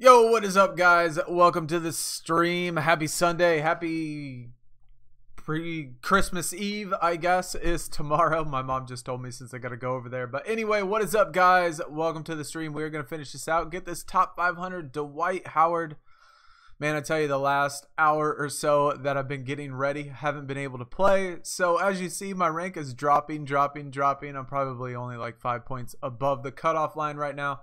Yo, what is up, guys? Welcome to the stream. Happy Sunday. Happy pre-Christmas Eve, I guess, is tomorrow. My mom just told me since I got to go over there. But anyway, what is up, guys? Welcome to the stream. We're going to finish this out. Get this top 500 Dwight Howard. Man, I tell you, the last hour or so that I've been getting ready, haven't been able to play. So as you see, my rank is dropping. I'm probably only like 5 points above the cutoff line right now.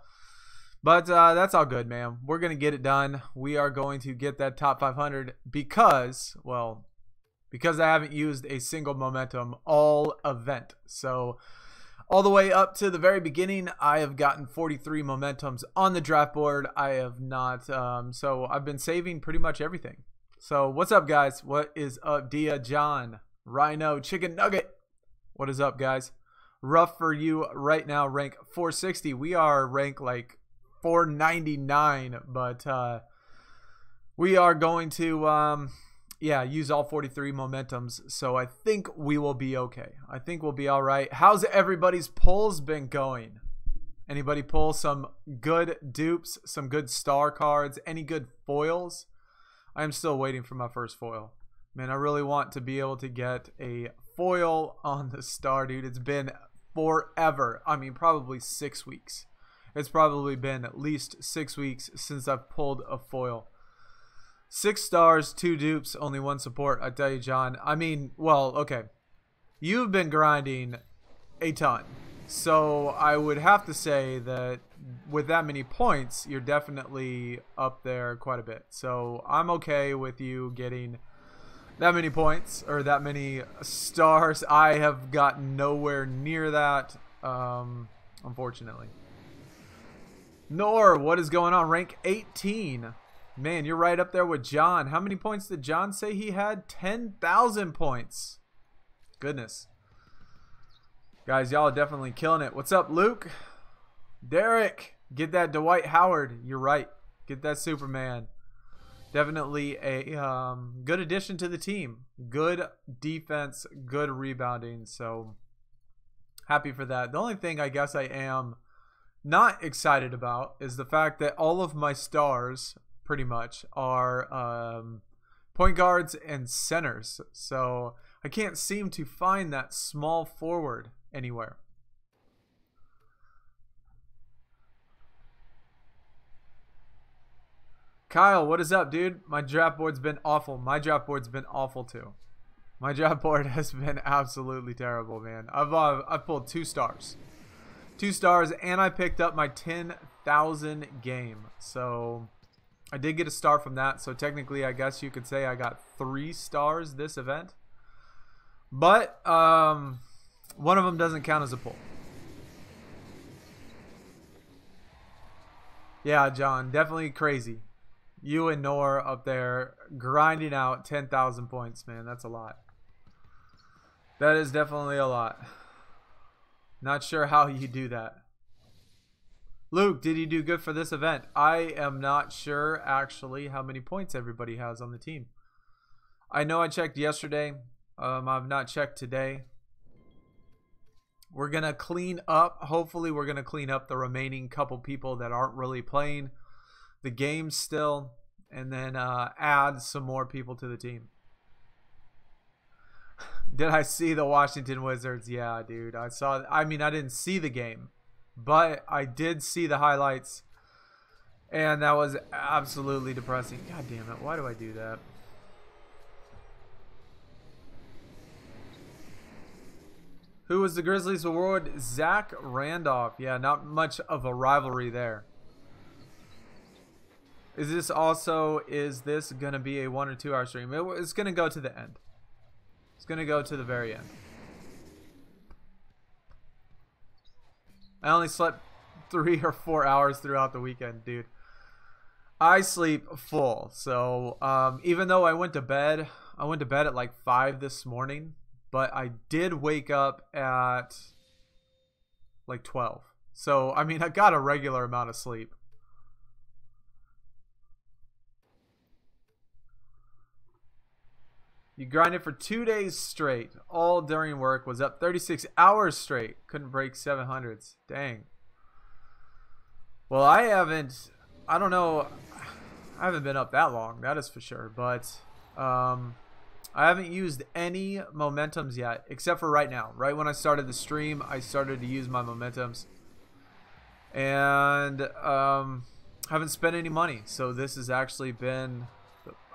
But that's all good, man. We're going to get it done. We are going to get that top 500 because I haven't used a single momentum all event. So all the way up to the very beginning, I have gotten 43 momentums on the draft board. I have not. So I've been saving pretty much everything. So what's up, guys? What is up, Dia, John, Rhino, Chicken Nugget? What is up, guys? Rough for you right now, rank 460. We are rank like 499, but we are going to use all 43 momentums, so I think we will be okay. I think we'll be all right. How's everybody's pulls been going? Anybody pull some good dupes, some good star cards, any good foils? I am still waiting for my first foil. Man, I really want to be able to get a foil on the star, dude. It's been forever. I mean, probably 6 weeks. It's probably been at least 6 weeks since I've pulled a foil. 6 stars, 2 dupes, only 1 support. I tell you, John. I mean, well, okay. You've been grinding a ton. So I would have to say that with that many points, you're definitely up there quite a bit. So I'm okay with you getting that many points or that many stars. I have gotten nowhere near that, unfortunately. Nor, what is going on? Rank 18. Man, you're right up there with John. How many points did John say he had? 10,000 points. Goodness. Guys, y'all are definitely killing it. What's up, Luke? Derek, get that Dwight Howard. You're right. Get that Superman. Definitely a good addition to the team. Good defense, good rebounding. So, happy for that. The only thing I guess I am not excited about is the fact that all of my stars pretty much are point guards and centers, so I can't seem to find that small forward anywhere. Kyle, what is up, dude? My draft board's been awful. My draft board's been awful too. My draft board has been absolutely terrible, man. I've pulled 2 stars. 2 stars, and I picked up my 10,000 game. So I did get a star from that. So technically, I guess you could say I got 3 stars this event. But one of them doesn't count as a pull. Yeah, John, definitely crazy. You and Nor up there grinding out 10,000 points, man. That's a lot. That is definitely a lot. Not sure how you do that. Luke, did you do good for this event? I am not sure actually how many points everybody has on the team. I know I checked yesterday. I've not checked today. We're going to clean up. Hopefully we're going to clean up the remaining couple people that aren't really playing the game still. And then add some more people to the team. Did I see the Washington Wizards? Yeah, dude. I saw. I mean, I didn't see the game, but I did see the highlights, and that was absolutely depressing. God damn it! Why do I do that? Who was the Grizzlies' award? Zach Randolph. Yeah, not much of a rivalry there. Is this going to be a 1 or 2 hour stream? It's going to go to the end. It's going to go to the very end. I only slept 3 or 4 hours throughout the weekend, dude. I sleep full. So even though I went to bed at like 5 this morning, but I did wake up at like 12. So, I mean, I got a regular amount of sleep. You grinded for 2 days straight, all during work, was up 36 hours straight. Couldn't break 700s. Dang. Well, I don't know. I haven't been up that long, that is for sure. But I haven't used any momentums yet, except for right now. Right when I started the stream, I started to use my momentums. And haven't spent any money. So this has actually been,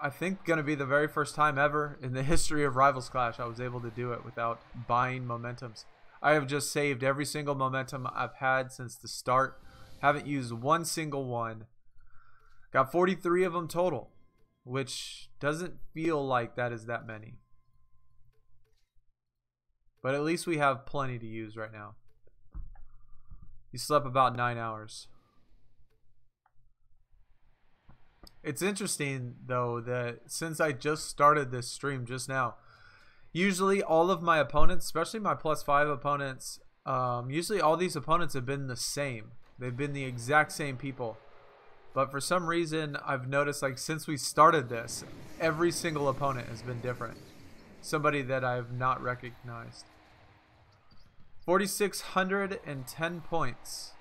I think, going to be the very first time ever in the history of Rivals Clash I was able to do it without buying momentums. I have just saved every single momentum I've had since the start. Haven't used one single one. Got 43 of them total, which doesn't feel like that is that many. But at least we have plenty to use right now. You slept about 9 hours. It's interesting, though, that since I just started this stream just now, usually all of my opponents, especially my +5 opponents, usually all these opponents have been the same. They've been the exact same people. But for some reason, I've noticed, like, since we started this, every single opponent has been different. Somebody that I have not recognized. 4,610 points.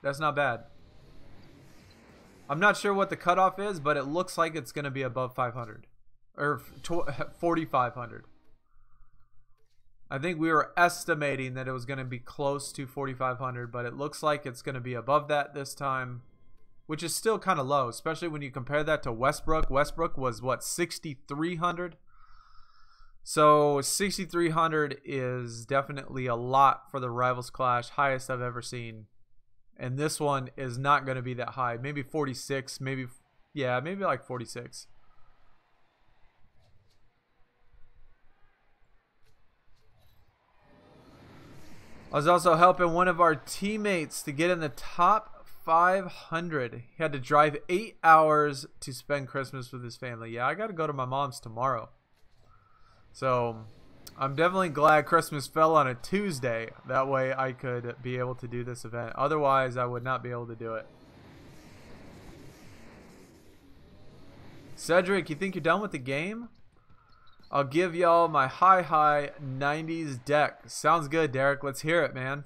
That's not bad. I'm not sure what the cutoff is, but it looks like it's going to be above 500. Or 4,500. I think we were estimating that it was going to be close to 4,500, but it looks like it's going to be above that this time, which is still kind of low, especially when you compare that to Westbrook. Westbrook was, what, 6,300? So 6,300 is definitely a lot for the Rivals Clash, highest I've ever seen. And this one is not going to be that high. Maybe 46, maybe, yeah, maybe like 46. I was also helping one of our teammates to get in the top 500. He had to drive 8 hours to spend Christmas with his family. Yeah, I got to go to my mom's tomorrow. So I'm definitely glad Christmas fell on a Tuesday. That way I could be able to do this event. Otherwise, I would not be able to do it. Cedric, you think you're done with the game? I'll give y'all my high 90s deck. Sounds good, Derek. Let's hear it, man.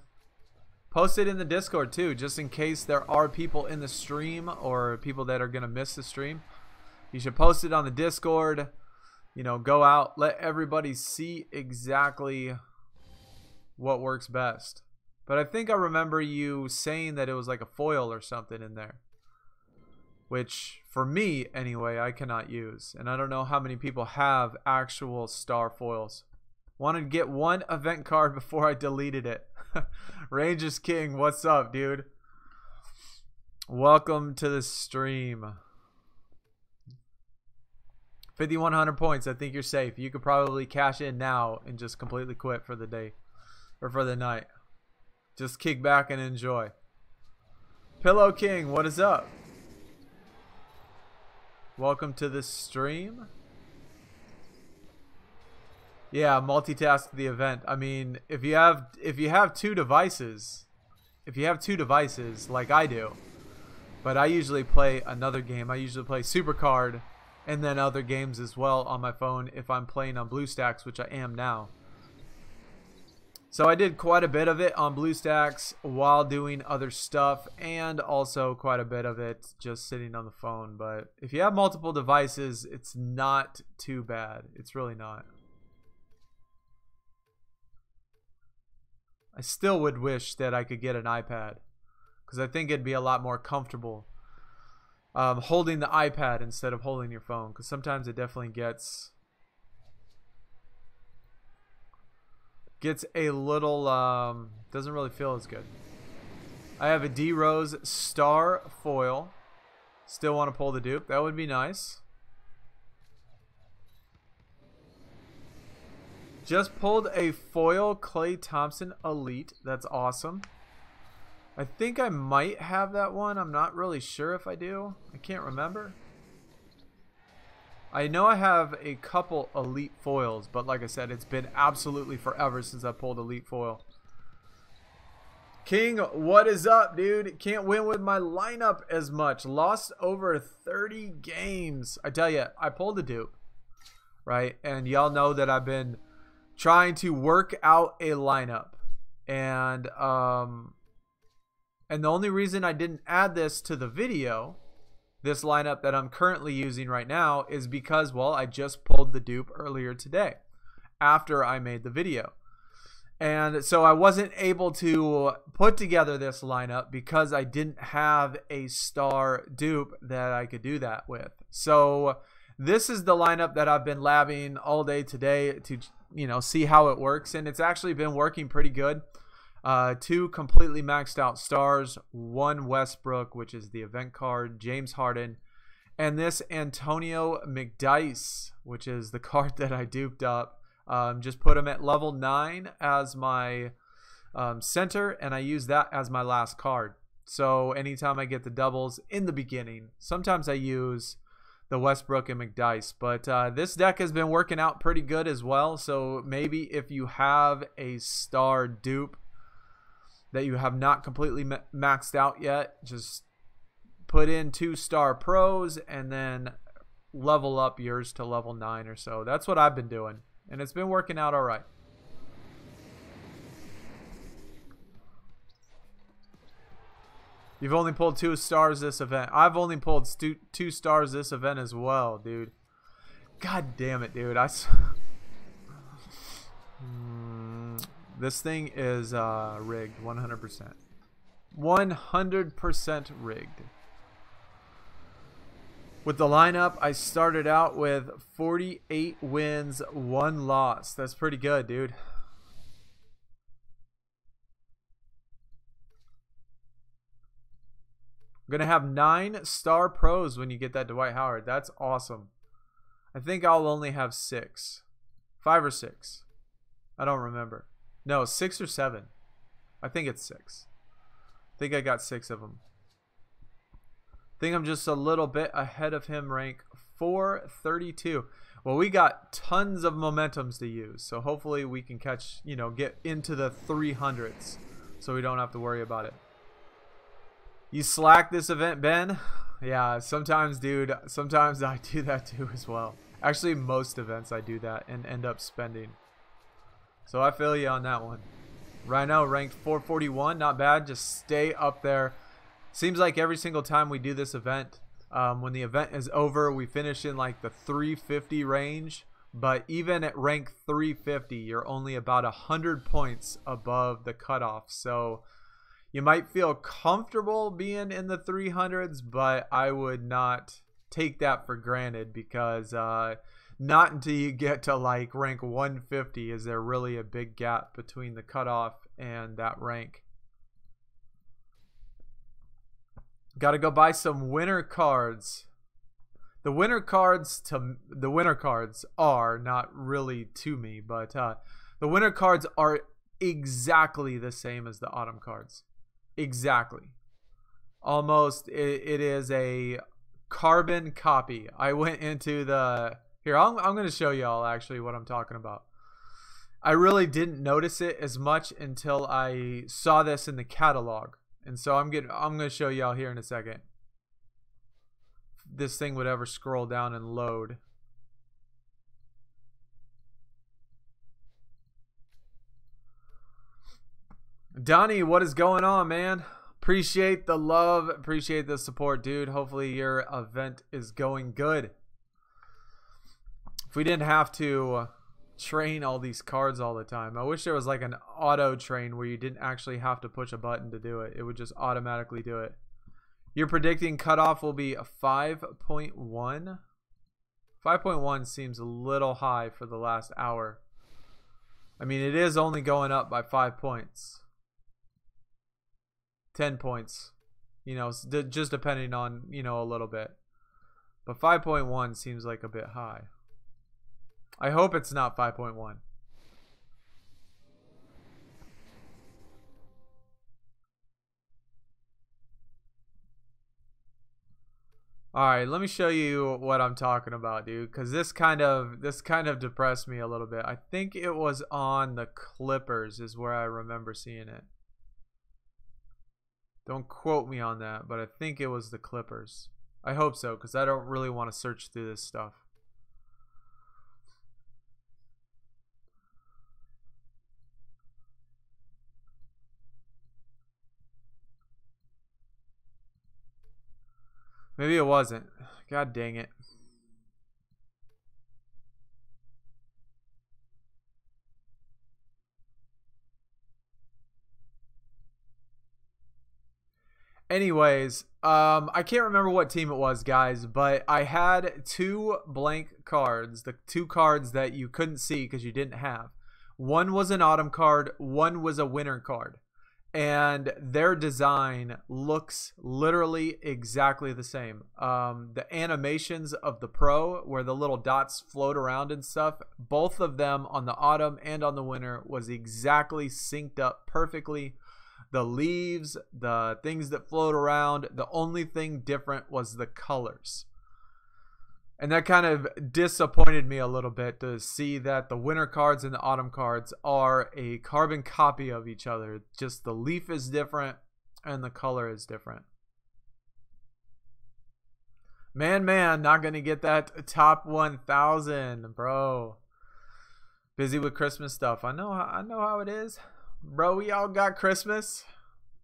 Post it in the Discord too, just in case there are people in the stream or people that are going to miss the stream. You should post it on the Discord. You know, go out, let everybody see exactly what works best. But I think I remember you saying that it was like a foil or something in there, which for me anyway I cannot use, and I don't know how many people have actual star foils. Wanted to get one event card before I deleted it. Rangers King, what's up, dude? Welcome to the stream. 5,100 points. I think you're safe. You could probably cash in now and just completely quit for the day or for the night. Just kick back and enjoy. Pillow King, what is up? Welcome to the stream. Yeah, multitask the event. I mean, if you have two devices like I do, but I usually play another game. I usually play Supercard and then other games as well on my phone if I'm playing on BlueStacks, which I am now. So I did quite a bit of it on BlueStacks while doing other stuff, and also quite a bit of it just sitting on the phone. But if you have multiple devices, it's not too bad. It's really not. I still would wish that I could get an iPad, because I think it'd be a lot more comfortable holding the iPad instead of holding your phone, because sometimes it definitely gets a little doesn't really feel as good. I have a D Rose star foil. Still want to pull the dupe. That would be nice. Just pulled a foil Klay Thompson Elite. That's awesome. I think I might have that one. I'm not really sure if I do. I can't remember. I know I have a couple Elite foils, but like I said, it's been absolutely forever since I pulled Elite foil. King, what is up, dude? Can't win with my lineup as much. Lost over 30 games. I tell you, I pulled a dupe, right? And y'all know that I've been trying to work out a lineup. And the only reason I didn't add this to the video, this lineup that I'm currently using right now is because, well, I just pulled the dupe earlier today after I made the video. And so I wasn't able to put together this lineup because I didn't have a star dupe that I could do that with. So this is the lineup that I've been labbing all day today to, you know, see how it works. And it's actually been working pretty good. 2 completely maxed out stars, 1 Westbrook, which is the event card, James Harden, and this Antonio McDyess, which is the card that I duped up. Just put him at level 9 as my center, and I use that as my last card. So anytime I get the doubles in the beginning, sometimes I use the Westbrook and McDyess. But this deck has been working out pretty good as well. So maybe if you have a star dupe that you have not completely maxed out yet, just put in 2 star pros and then level up yours to level 9 or so. That's what I've been doing, and it's been working out all right. You've only pulled 2 stars this event. I've only pulled 2 stars this event as well, dude. God damn it, dude. This thing is rigged, 100%. 100% rigged. With the lineup, I started out with 48 wins, 1 loss. That's pretty good, dude. I'm going to have 9 star pros when you get that Dwight Howard. That's awesome. I think I'll only have 6. 5 or 6. I don't remember. No, 6 or 7. I think it's 6. I think I got 6 of them. I think I'm just a little bit ahead of him, rank 432. Well, we got tons of momentums to use, so hopefully we can catch, you know, get into the 300s so we don't have to worry about it. You slack this event, Ben? Yeah, sometimes, dude. Sometimes I do that too as well. Actually, most events I do that and end up spending. So I feel you on that one. Rhino ranked 441, not bad. Just stay up there. Seems like every single time we do this event, when the event is over, we finish in like the 350 range. But even at rank 350, you're only about 100 points above the cutoff. So you might feel comfortable being in the 300s, but I would not take that for granted, because not until you get to like rank 150 is there really a big gap between the cutoff and that rank. Got to go buy some winter cards. The winter cards are not really to me, but the winter cards are exactly the same as the autumn cards. Exactly. Almost. It is a carbon copy. I went into the... Here, I'm going to show y'all actually what I'm talking about. I really didn't notice it as much until I saw this in the catalog. And so I'm going to show y'all here in a second. If this thing would ever scroll down and load. Donnie, what is going on, man? Appreciate the love. Appreciate the support, dude. Hopefully your event is going good. If we didn't have to train all these cards all the time. I wish there was like an auto train where you didn't actually have to push a button to do it. It would just automatically do it. You're predicting cutoff will be a 5.1. 5.1 seems a little high for the last hour. I mean, it is only going up by 5 points. 10 points. You know, just depending on, you know, a little bit. But 5.1 seems like a bit high. I hope it's not 5.1. Alright, let me show you what I'm talking about, dude. Because this kind of depressed me a little bit. I think it was on the Clippers is where I remember seeing it. Don't quote me on that, but I think it was the Clippers. I hope so, because I don't really want to search through this stuff. Maybe it wasn't. God dang it. Anyways, I can't remember what team it was, guys, but I had 2 blank cards, the 2 cards that you couldn't see because you didn't have. One was an autumn card, one was a winter card, and their design looks literally exactly the same. The animations of the pro, where the little dots float around and stuff, both of them on the autumn and on the winter was exactly synced up perfectly. The leaves, the things that float around, the only thing different was the colors. And that kind of disappointed me a little bit to see that the winter cards and the autumn cards are a carbon copy of each other. Just the leaf is different and the color is different. Man, not going to get that top 1,000, bro. Busy with Christmas stuff. I know how it is. Bro, we all got Christmas.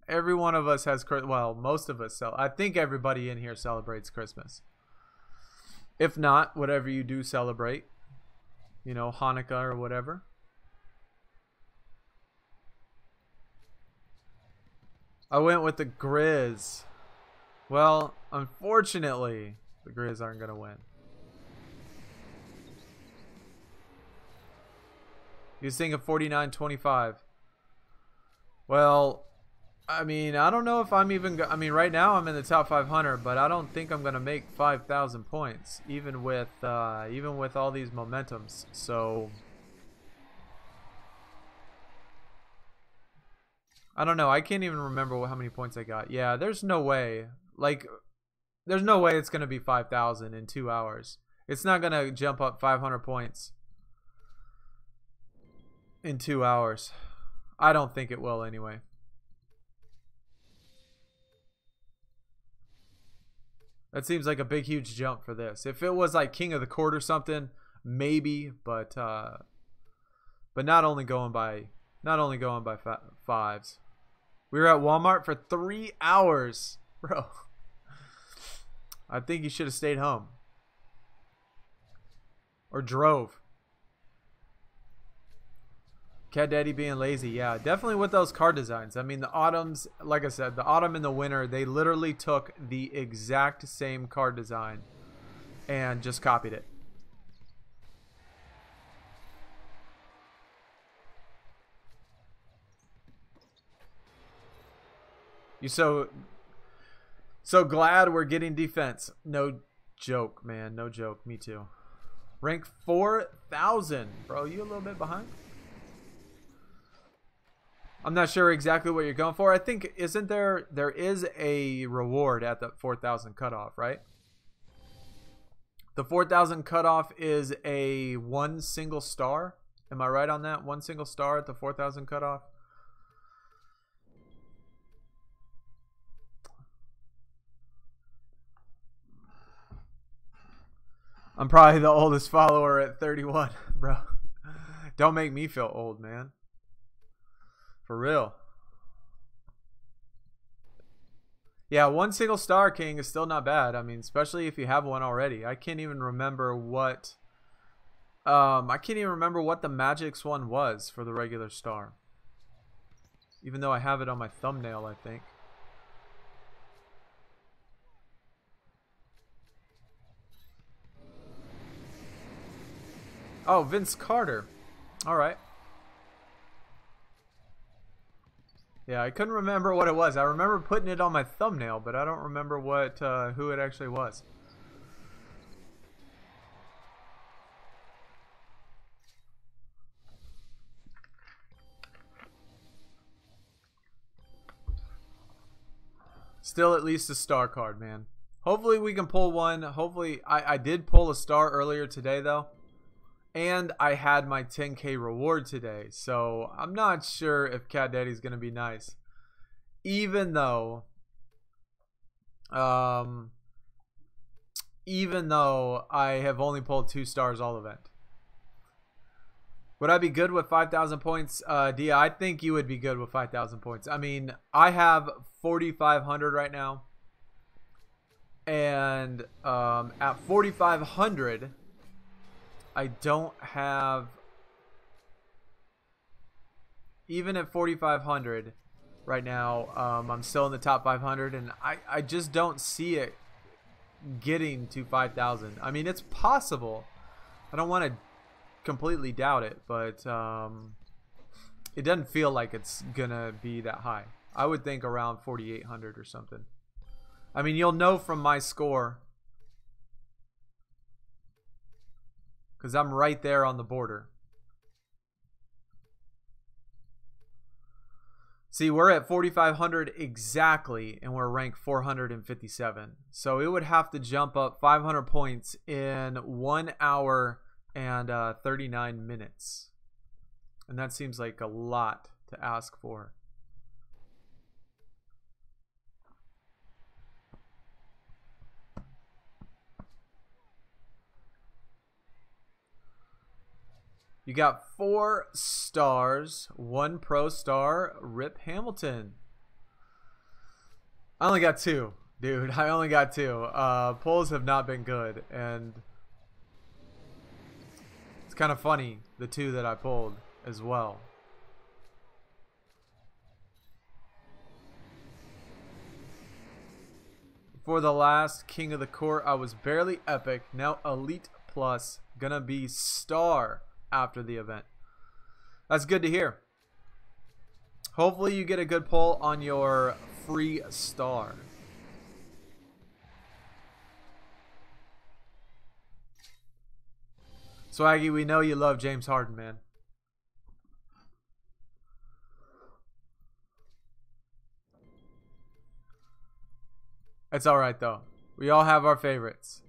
Every one of us has, well, most of us I think everybody in here celebrates Christmas. If not, whatever you do celebrate, you know, Hanukkah or whatever. I went with the Grizz. Well, unfortunately, the Grizz aren't going to win. He was thinking 49-25. Well, I mean, I don't know if I'm even... I mean, right now I'm in the top 500, but I don't think I'm going to make 5,000 points, even with all these momentums. So, I don't know. I can't even remember how many points I got. Yeah, there's no way. Like, there's no way it's going to be 5,000 in 2 hours. It's not going to jump up 500 points in 2 hours. I don't think it will anyway. That seems like a big, huge jump for this. If it was like King of the Court or something, maybe, but not only going by fives. We were at Walmart for 3 hours, bro. I think you should have stayed home or drove. Cat Daddy being lazy. Yeah, definitely with those card designs. I mean, the autumns, like I said, the autumn and the winter, they literally took the exact same card design and just copied it. You so glad we're getting defense. No joke, man. No joke. Me too. Rank 4,000. Bro, you a little bit behind? I'm not sure exactly what you're going for. I think, isn't there is a reward at the 4,000 cutoff, right? The 4,000 cutoff is a 1 single star. Am I right on that? 1 single star at the 4,000 cutoff. I'm probably the oldest follower at 31, bro. Don't make me feel old, man. For real. Yeah, 1 single star king is still not bad. I mean, especially if you have one already. I can't even remember what the Magic's one was for the regular star. Even though I have it on my thumbnail, I think. Oh, Vince Carter. All right. Yeah, I couldn't remember what it was. I remember putting it on my thumbnail, but I don't remember what who it actually was. Still at least a star card, man. Hopefully we can pull one. Hopefully, I did pull a star earlier today, though. And I had my 10K reward today. So I'm not sure if Cat Daddy's going to be nice. Even though I have only pulled 2 stars all event. Would I be good with 5,000 points? Dia, I think you would be good with 5,000 points. I mean, I have 4,500 right now. And at 4,500, I don't have, even at 4,500 right now, I'm still in the top 500, and I just don't see it getting to 5,000. I mean, it's possible. I don't want to completely doubt it, but it doesn't feel like it's gonna be that high. I would think around 4,800 or something. I mean, you'll know from my score, because I'm right there on the border. See, we're at 4,500 exactly, and we're ranked 457. So it would have to jump up 500 points in 1 hour and 39 minutes. And that seems like a lot to ask for. You got 4 stars, 1 pro star, Rip Hamilton. I only got 2, dude. I only got 2. Pulls have not been good, and it's kind of funny, the 2 that I pulled as well. For the last King of the Court, I was barely epic. Now Elite Plus, gonna be star after the event. That's good to hear. Hopefully you get a good pull on your free star. Swaggy, we know you love James Harden, man. It's alright though. We all have our favorites.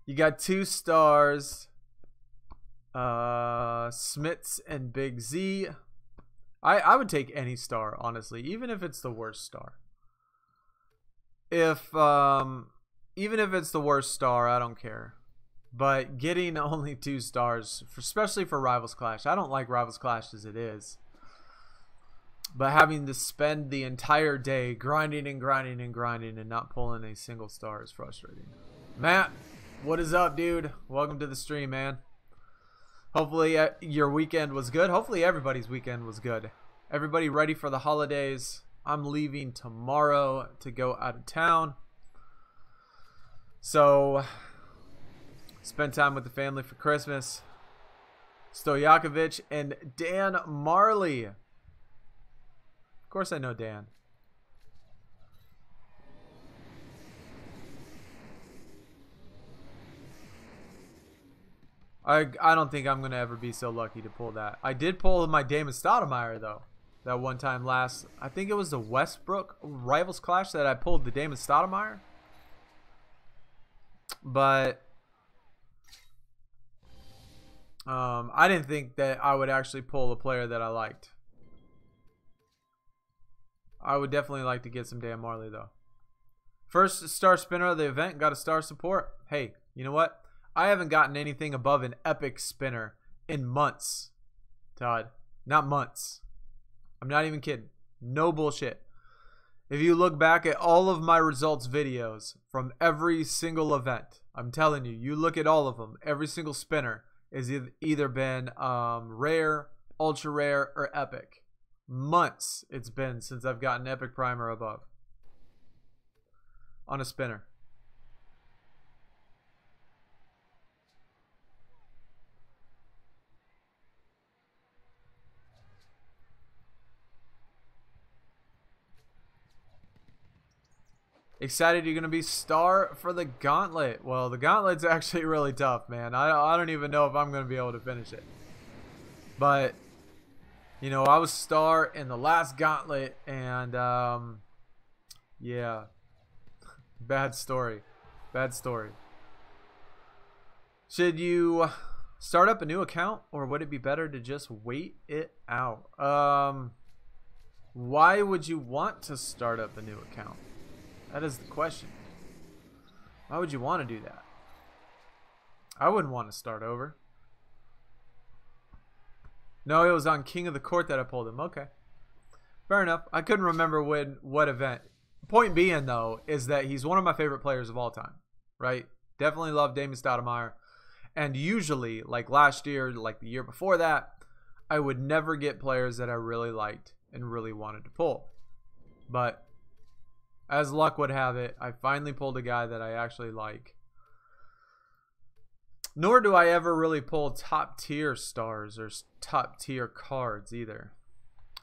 You got 2 stars. Smits and Big Z. I would take any star, honestly, even if it's the worst star. Even if it's the worst star, I don't care. But getting only 2 stars, especially for Rivals Clash, I don't like Rivals Clash as it is. But having to spend the entire day grinding and grinding and grinding and not pulling a single star is frustrating. Matt, what is up, dude? Welcome to the stream, man. Hopefully your weekend was good. Hopefully everybody's weekend was good. Everybody ready for the holidays. I'm leaving tomorrow to go out of town. So, spend time with the family for Christmas. Stojakovic and Dan Marley. Of course I know Dan. I don't think I'm going to ever be so lucky to pull that. I did pull my Damon Stoudemire, though. That one time last. I think it was the Westbrook Rivals Clash that I pulled the Damon Stoudemire. But I didn't think that I would actually pull a player that I liked. I would definitely like to get some Dan Marley, though. First star spinner of the event. Got a star support. Hey, you know what? I haven't gotten anything above an epic spinner in months, Todd. Not months. I'm not even kidding. No bullshit. If you look back at all of my results videos from every single event, I'm telling you, you look at all of them, every single spinner has either been rare, ultra rare, or epic. Months it's been since I've gotten epic prime or above on a spinner. Excited you're going to be star for the gauntlet. Well, the gauntlet's actually really tough, man. I don't even know if I'm going to be able to finish it. But, you know, I was star in the last gauntlet, and, yeah. Bad story. Bad story. Should you start up a new account, or would it be better to just wait it out? Why would you want to start up a new account? That is the question. Why would you want to do that? I wouldn't want to start over. No, it was on King of the Court that I pulled him. Okay. Fair enough. I couldn't remember what event. Point being, though, is that he's one of my favorite players of all time, right? Definitely love Damon Stoudemire. And usually, like last year, like the year before that, I would never get players that I really liked and really wanted to pull. But as luck would have it, I finally pulled a guy that I actually like. Nor do I ever really pull top tier stars or top tier cards either.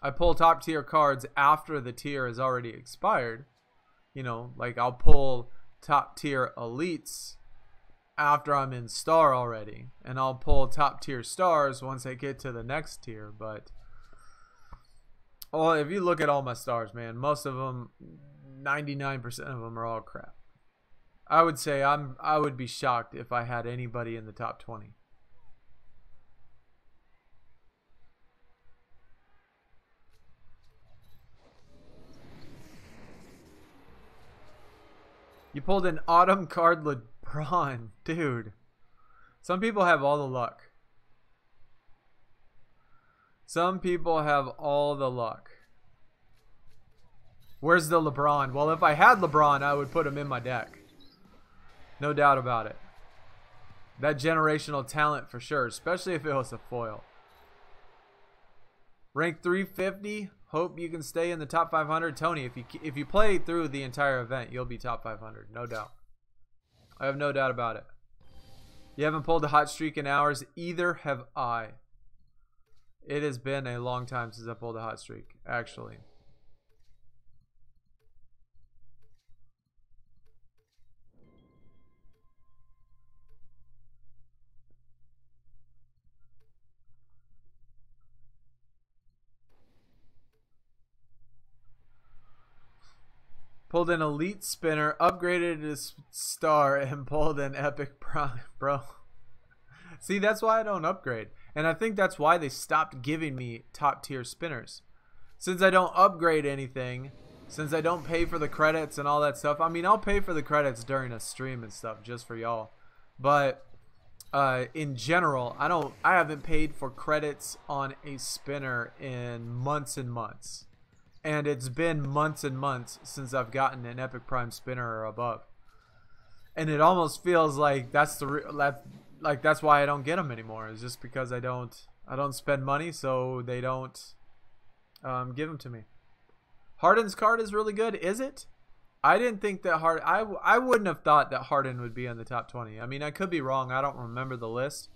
I pull top tier cards after the tier has already expired. You know, like I'll pull top tier elites after I'm in star already, and I'll pull top tier stars once I get to the next tier. But if you look at all my stars, man, most of them, 99% of them are all crap. I would say I would be shocked if I had anybody in the top 20. You pulled an autumn card LeBron, dude. Some people have all the luck. Some people have all the luck. Where's the LeBron? Well, if I had LeBron, I would put him in my deck. No doubt about it. That generational talent for sure, especially if it was a foil. Rank 350. Hope you can stay in the top 500. Tony, if you play through the entire event, you'll be top 500. No doubt. I have no doubt about it. You haven't pulled a hot streak in hours. Either have I. It has been a long time since I pulled a hot streak, actually. Pulled an elite spinner, upgraded his star, and pulled an epic prime, bro. See, that's why I don't upgrade. And I think that's why they stopped giving me top tier spinners. Since I don't upgrade anything, since I don't pay for the credits and all that stuff. I mean, I'll pay for the credits during a stream and stuff just for y'all. But in general, I haven't paid for credits on a spinner in months and months. And it's been months and months since I've gotten an epic prime spinner or above. And it almost feels like that's why I don't get them anymore. It's just because I don't spend money, so they don't give them to me. Harden's card is really good, is it? I didn't think that I wouldn't have thought that Harden would be in the top 20. I mean, I could be wrong. I don't remember the list.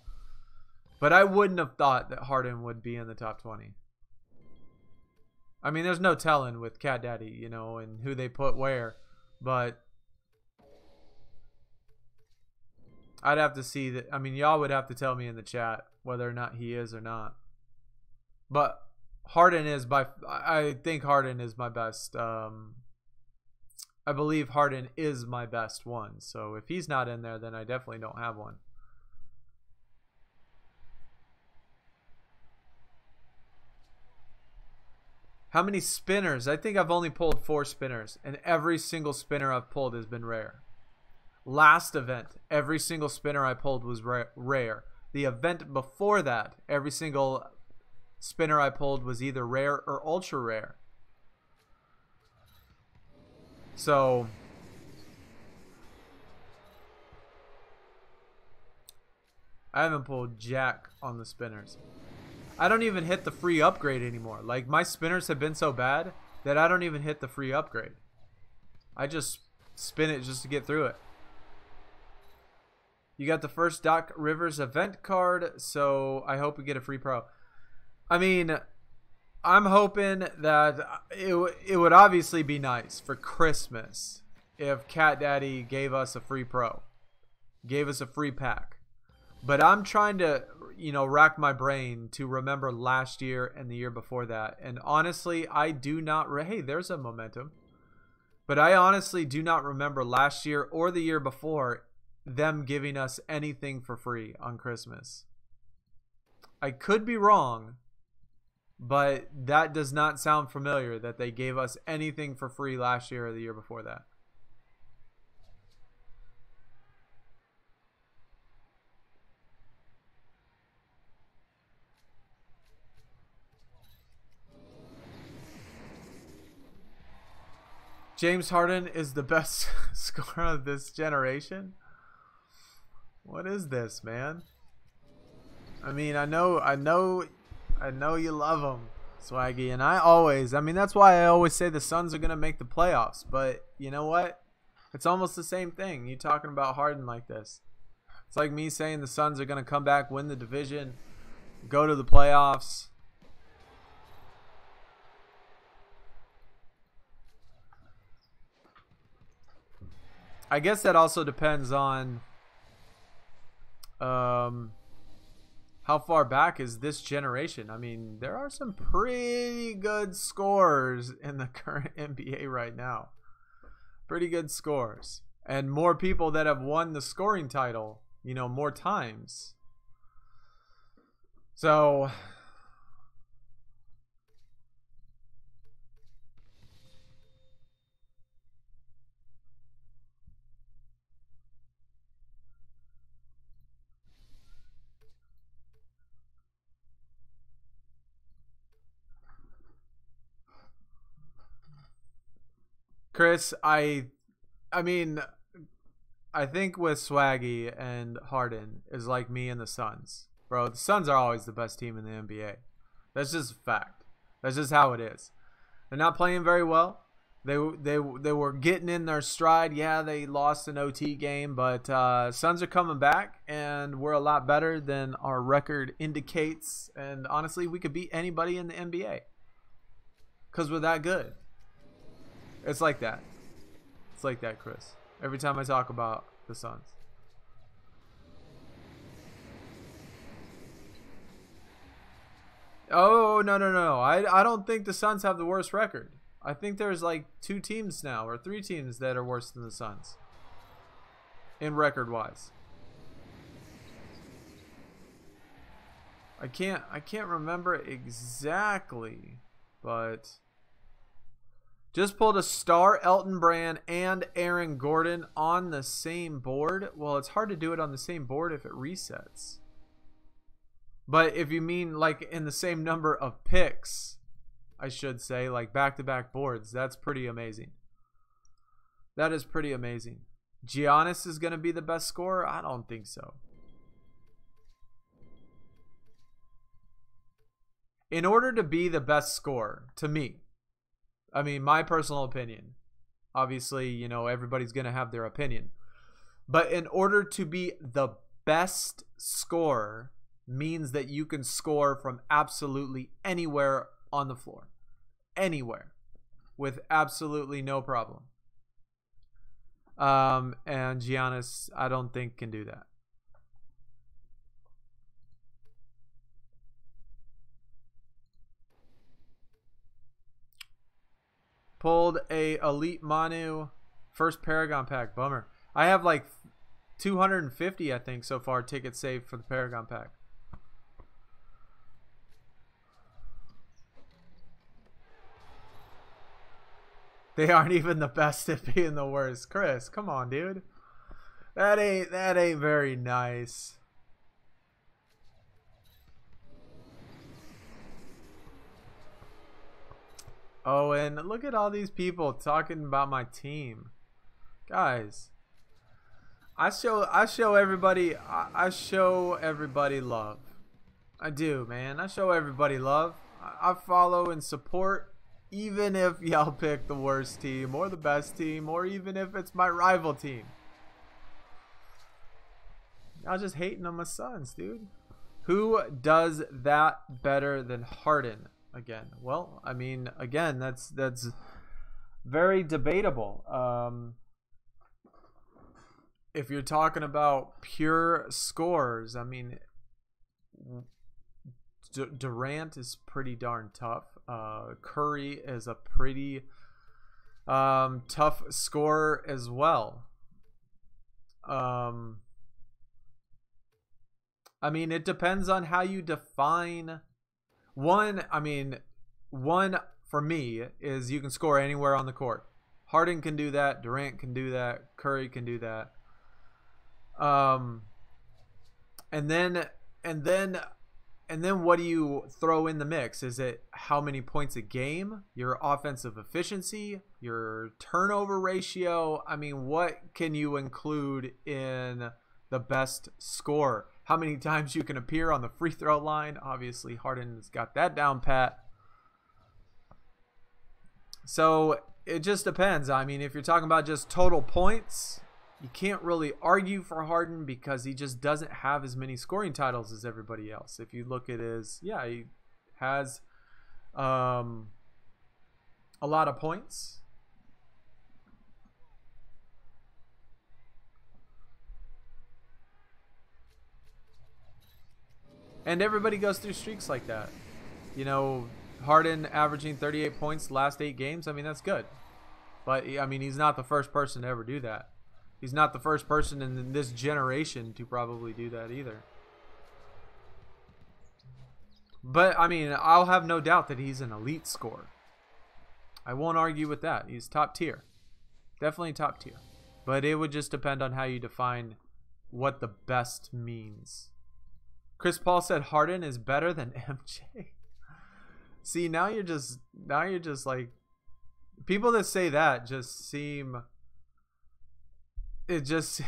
But I wouldn't have thought that Harden would be in the top 20. I mean, there's no telling with Cat Daddy, you know, and who they put where. But I'd have to see that. I mean, y'all would have to tell me in the chat whether or not he is or not. But Harden is I think Harden is my best. I believe Harden is my best one. So if he's not in there, then I definitely don't have one. How many spinners? I think I've only pulled 4 spinners, and every single spinner I've pulled has been rare. Last event, every single spinner I pulled was rare. The event before that, every single spinner I pulled was either rare or ultra rare. So I haven't pulled jack on the spinners. I don't even hit the free upgrade anymore. Like, my spinners have been so bad that I don't even hit the free upgrade. I just spin it just to get through it. You got the first Doc Rivers event card, so I hope we get a free pro. I mean, I'm hoping that it would obviously be nice for Christmas if Cat Daddy gave us a free pro. Gave us a free pack. But I'm trying to, you know, rack my brain to remember last year and the year before that. And honestly, I do not... Hey, there's a momentum. But I honestly do not remember last year or the year before them giving us anything for free on Christmas. I could be wrong, but that does not sound familiar that they gave us anything for free last year or the year before that. James Harden is the best scorer of this generation. What is this, man? I mean, I know you love him, Swaggy, and I mean, that's why I always say the Suns are gonna make the playoffs. But you know what? It's almost the same thing. You talking about Harden like this? It's like me saying the Suns are gonna come back, win the division, go to the playoffs. I guess that also depends on how far back is this generation. I mean, there are some pretty good scores in the current NBA right now. Pretty good scores. And more people that have won the scoring title, you know, more times. So Chris, I mean, I think with Swaggy and Harden is like me and the Suns. Bro, the Suns are always the best team in the NBA. That's just a fact. That's just how it is. They're not playing very well. They were getting in their stride. Yeah, they lost an OT game, but Suns are coming back, and we're a lot better than our record indicates. And honestly, we could beat anybody in the NBA because we're that good. It's like that. It's like that, Chris. Every time I talk about the Suns. Oh, no. I don't think the Suns have the worst record. I think there's like 2 teams now or 3 teams that are worse than the Suns in record-wise. I can't remember exactly, but just pulled a star Elton Brand and Aaron Gordon on the same board. Well, it's hard to do it on the same board if it resets. But if you mean like in the same number of picks, I should say, like back-to-back boards, that's pretty amazing. That is pretty amazing. Giannis is going to be the best scorer? I don't think so. In order to be the best scorer, to me, I mean, my personal opinion, obviously, you know, everybody's going to have their opinion. But in order to be the best scorer means that you can score from absolutely anywhere on the floor. Anywhere. With absolutely no problem. And Giannis, I don't think, can do that. Pulled a Elite Manu first Paragon pack. Bummer. I have like 250, I think, so far tickets saved for the Paragon pack. They aren't even the best at being the worst. Chris, come on, dude. That ain't very nice. Oh, and look at all these people talking about my team. Guys, I show everybody love. I do, man. I show everybody love. I follow and support, even if y'all pick the worst team or the best team, or even if it's my rival team. Y'all just hating on my Suns, dude. Who does that better than Harden? Again, well, I mean, again, that's very debatable. If you're talking about pure scores, I mean, Durant is pretty darn tough. Curry is a pretty tough scorer as well. I mean, it depends on how you define. One for me is you can score anywhere on the court. Harden can do that. Durant can do that. Curry can do that. And then And then what do you throw in the mix? Is it how many points a game, your offensive efficiency, your turnover ratio? I mean, what can you include in the best score? How many times you can appear on the free throw line? Obviously, Harden's got that down pat. So it just depends. I mean, if you're talking about just total points, you can't really argue for Harden because he just doesn't have as many scoring titles as everybody else. If you look at his, yeah, he has a lot of points. And everybody goes through streaks like that. You know, Harden averaging 38 points the last 8 games. I mean, that's good. But, I mean, he's not the first person to ever do that. He's not the first person in this generation to probably do that either. But, I mean, I'll have no doubt that he's an elite scorer. I won't argue with that. He's top tier. Definitely top tier. But it would just depend on how you define what the best means. Chris Paul said Harden is better than MJ. See, now you're just like, people that say that just seem, it just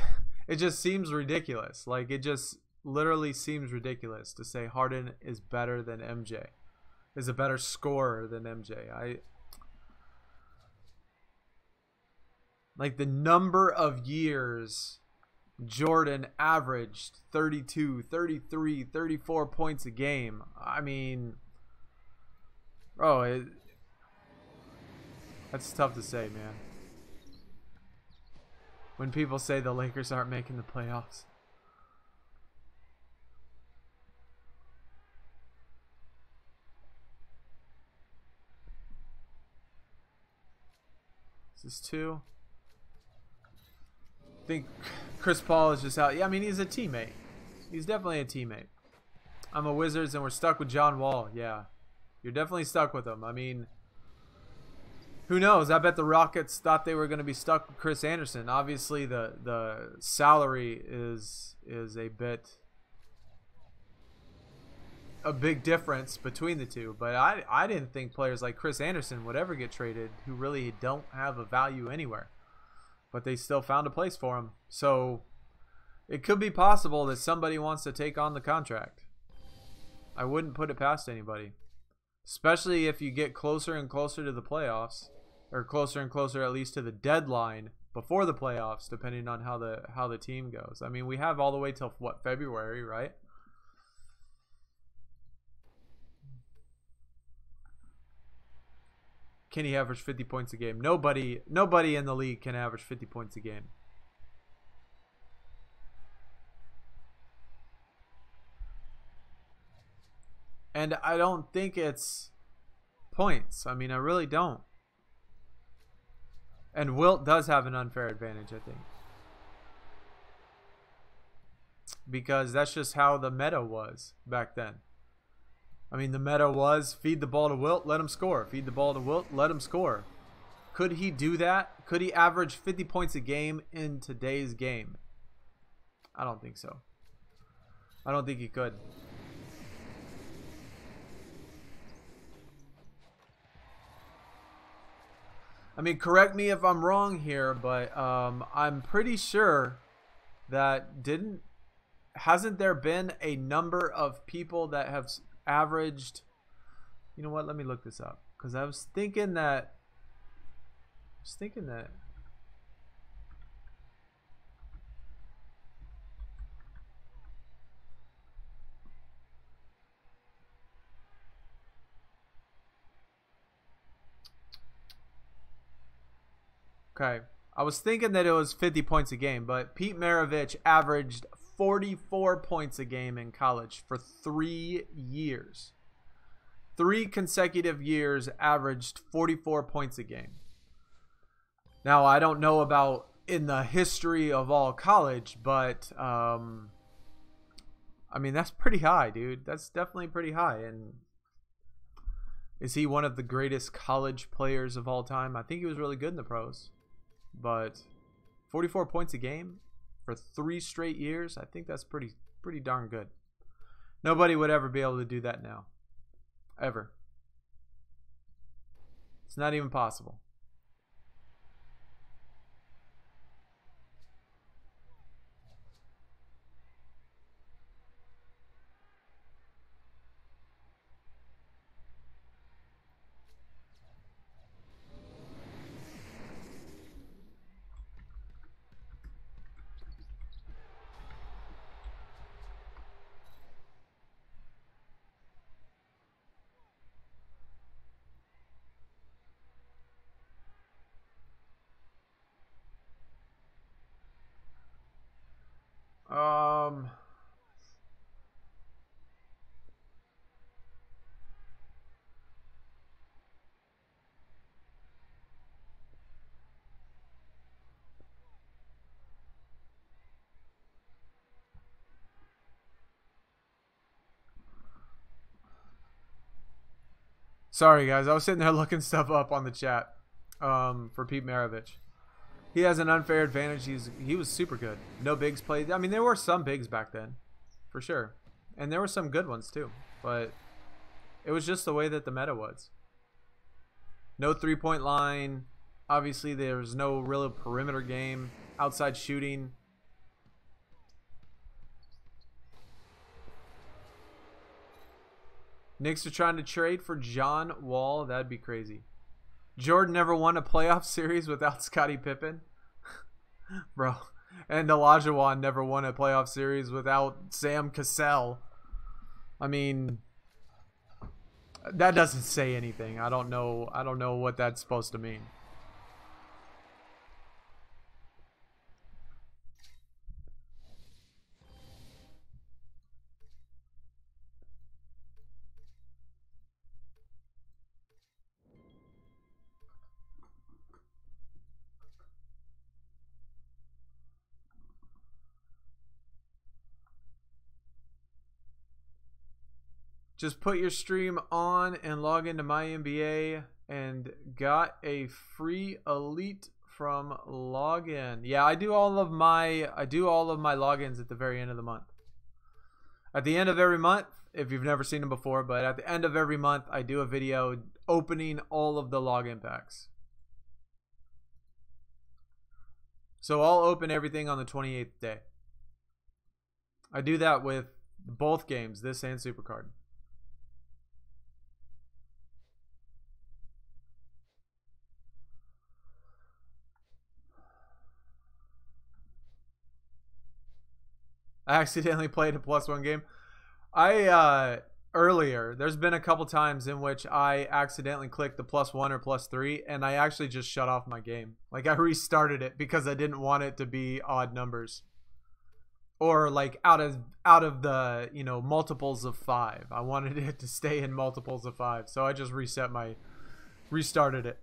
seems ridiculous. Like, it just literally seems ridiculous to say Harden is better than MJ, is a better scorer than MJ. Like, the number of years Jordan averaged 32, 33, 34 points a game. I mean, bro, that's tough to say, man. When people say the Lakers aren't making the playoffs. This is 2. I think Chris Paul is just out. Yeah, I mean, he's a teammate. He's definitely a teammate. I'm a Wizards and we're stuck with John Wall. Yeah, you're definitely stuck with him. I mean, who knows? I bet the Rockets thought they were going to be stuck with Chris Anderson. Obviously, the salary is a big difference between the two. But I didn't think players like Chris Anderson would ever get traded, who really don't have a value anywhere. But they still found a place for him. So it could be possible that somebody wants to take on the contract. I wouldn't put it past anybody. Especially if you get closer and closer to the playoffs. Or closer and closer at least to the deadline before the playoffs, depending on how the team goes. I mean, we have all the way till, what, February, right? Can he average 50 points a game? Nobody in the league can average 50 points a game. And I don't think it's points. I mean, I really don't. And Wilt does have an unfair advantage, I think. Because that's just how the meta was back then. I mean, the meta was feed the ball to Wilt, let him score. Feed the ball to Wilt, let him score. Could he do that? Could he average 50 points a game in today's game? I don't think so. I don't think he could. I mean, correct me if I'm wrong here, but I'm pretty sure that hasn't there been a number of people that have averaged, you know what, let me look this up, because I was thinking that okay, I was thinking that it was 50 points a game, but Pete Maravich averaged 44 points a game in college for 3 years. 3 consecutive years averaged 44 points a game. Now, I don't know about in the history of all college, but I mean, that's pretty high, dude. That's definitely pretty high. And is he one of the greatest college players of all time? I think he was really good in the pros. But 44 points a game for 3 straight years, I think that's pretty darn good. Nobody would ever be able to do that now. Ever. It's not even possible. Sorry guys, I was sitting there looking stuff up on the chat for Pete Maravich. He has an unfair advantage. He was super good. No bigs played. I mean, there were some bigs back then, for sure. And there were some good ones too. But it was just the way that the meta was. No three-point line. Obviously, there was no real perimeter game. Outside shooting. Knicks are trying to trade for John Wall. That'd be crazy. Jordan never won a playoff series without Scottie Pippen. Bro. And Olajuwon never won a playoff series without Sam Cassell. I mean, that doesn't say anything. I don't know what that's supposed to mean. Just put your stream on and log into MyNBA and got a free elite from login. Yeah, I do all of my logins at the very end of the month. At the end of every month, if you've never seen them before, but at the end of every month, I do a video opening all of the login packs. So I'll open everything on the 28th day. I do that with both games, this and Supercard. I accidentally played a +1 game. Earlier, there's been a couple times in which I accidentally clicked the +1 or +3, and I actually just shut off my game. Like, I restarted it because I didn't want it to be odd numbers. Or like out of the, you know, multiples of 5. I wanted it to stay in multiples of 5. So I just restarted it.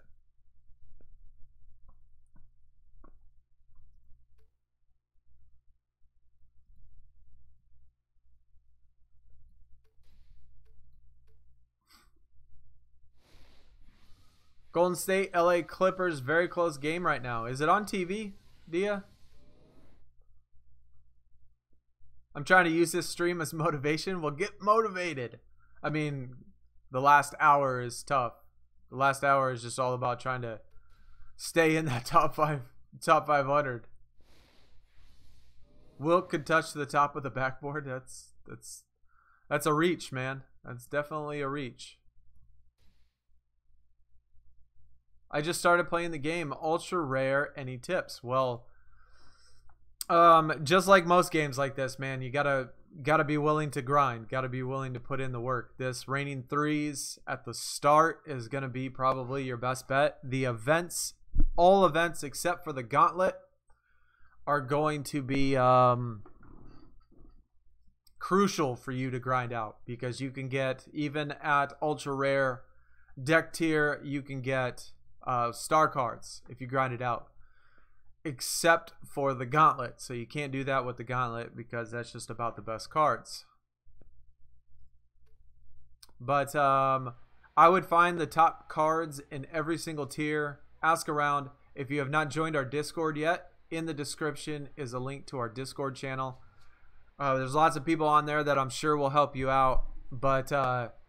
Golden State, LA Clippers, very close game right now. Is it on TV, Dia? I'm trying to use this stream as motivation. Well, get motivated. I mean, the last hour is tough. The last hour is just all about trying to stay in that top 500. Wilt could touch the top of the backboard. That's a reach, man. That's definitely a reach. I just started playing the game. Ultra rare. Any tips? Well, just like most games like this, man, you gotta be willing to grind. Gotta be willing to put in the work. This raining threes at the start is gonna be probably your best bet. The events, all events except for the gauntlet, are going to be crucial for you to grind out, because you can get, even at ultra rare deck tier, you can get star cards if you grind it out, except for the gauntlet. So you can't do that with the gauntlet because that's just about the best cards. But I would find the top cards in every single tier. Ask around. If you have not joined our Discord yet, in the description is a link to our Discord channel. There's lots of people on there that I'm sure will help you out. But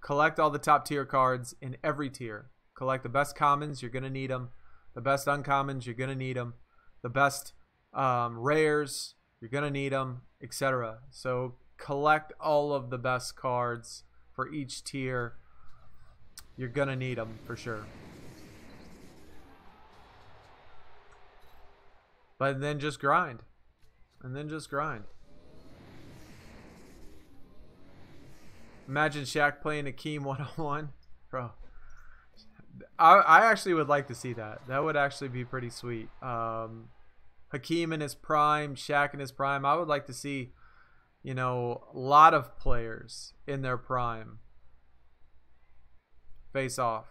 collect all the top tier cards in every tier. Collect the best commons, you're going to need them. The best uncommons, you're going to need them. The best rares, you're going to need them, etc. So collect all of the best cards for each tier. You're going to need them for sure. But then just grind. And then just grind. Imagine Shaq playing Akeem one-on-one. Bro. I actually would like to see that. That would actually be pretty sweet. Hakeem in his prime, Shaq in his prime. I would like to see, you know, a lot of players in their prime face off.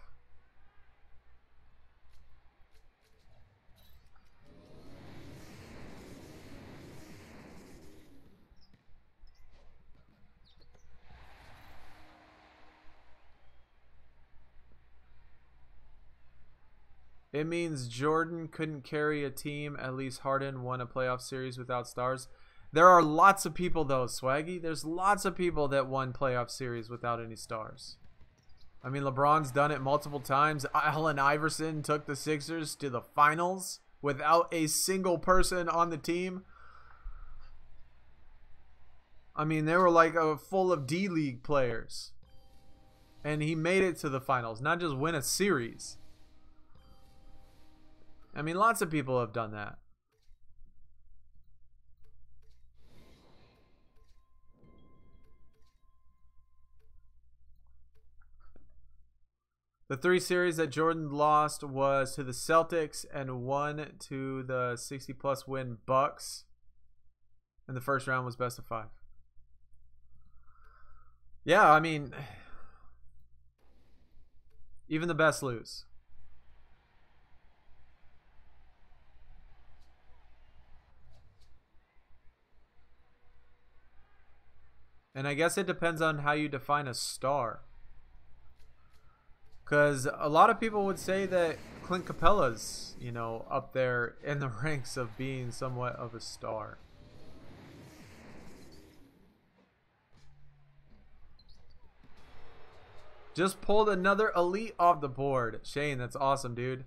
It means Jordan couldn't carry a team. At least Harden won a playoff series without stars. There are lots of people, though, Swaggy. There's lots of people that won playoff series without any stars. I mean, LeBron's done it multiple times. Allen Iverson took the Sixers to the finals without a single person on the team. I mean, they were like full of D-League players. And he made it to the finals, not just win a series. I mean, lots of people have done that. The 3 series that Jordan lost was to the Celtics and 1 to the 60-plus win Bucks. And the first round was best of 5. Yeah, I mean, even the best lose. And I guess it depends on how you define a star. Because a lot of people would say that Clint Capella's, you know, up there in the ranks of being somewhat of a star. Just pulled another elite off the board. Shane, that's awesome, dude.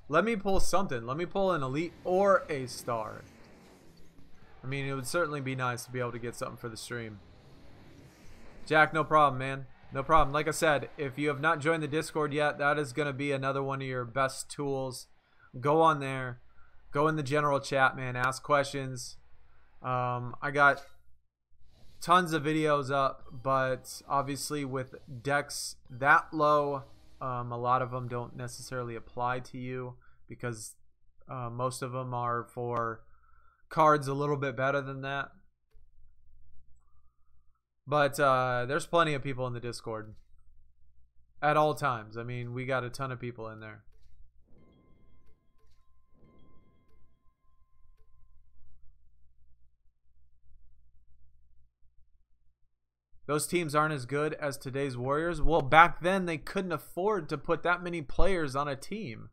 Let me pull something. Let me pull an elite or a star. I mean, it would certainly be nice to be able to get something for the stream. Jack, no problem, man. No problem. Like I said, if you have not joined the Discord yet, that is going to be another one of your best tools. Go on there. Go in the general chat, man. Ask questions. I got tons of videos up, but obviously with decks that low, a lot of them don't necessarily apply to you because most of them are for cards a little bit better than that. But there's plenty of people in the Discord at all times. I mean, we got a ton of people in there. Those teams aren't as good as today's Warriors. Well, back then they couldn't afford to put that many players on a team.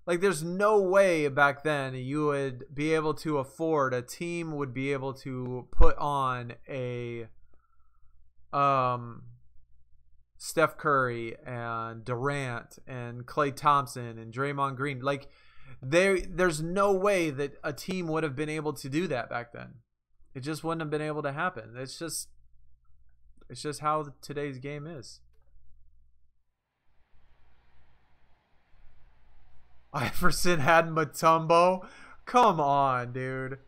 Like, there's no way back then you would be able to afford, a team would be able to put on a Steph Curry and Durant and Klay Thompson and Draymond Green. Like, there's no way that a team would have been able to do that back then. It just wouldn't have been able to happen. It's just how today's game is. Iverson had Mutombo. Come on, dude.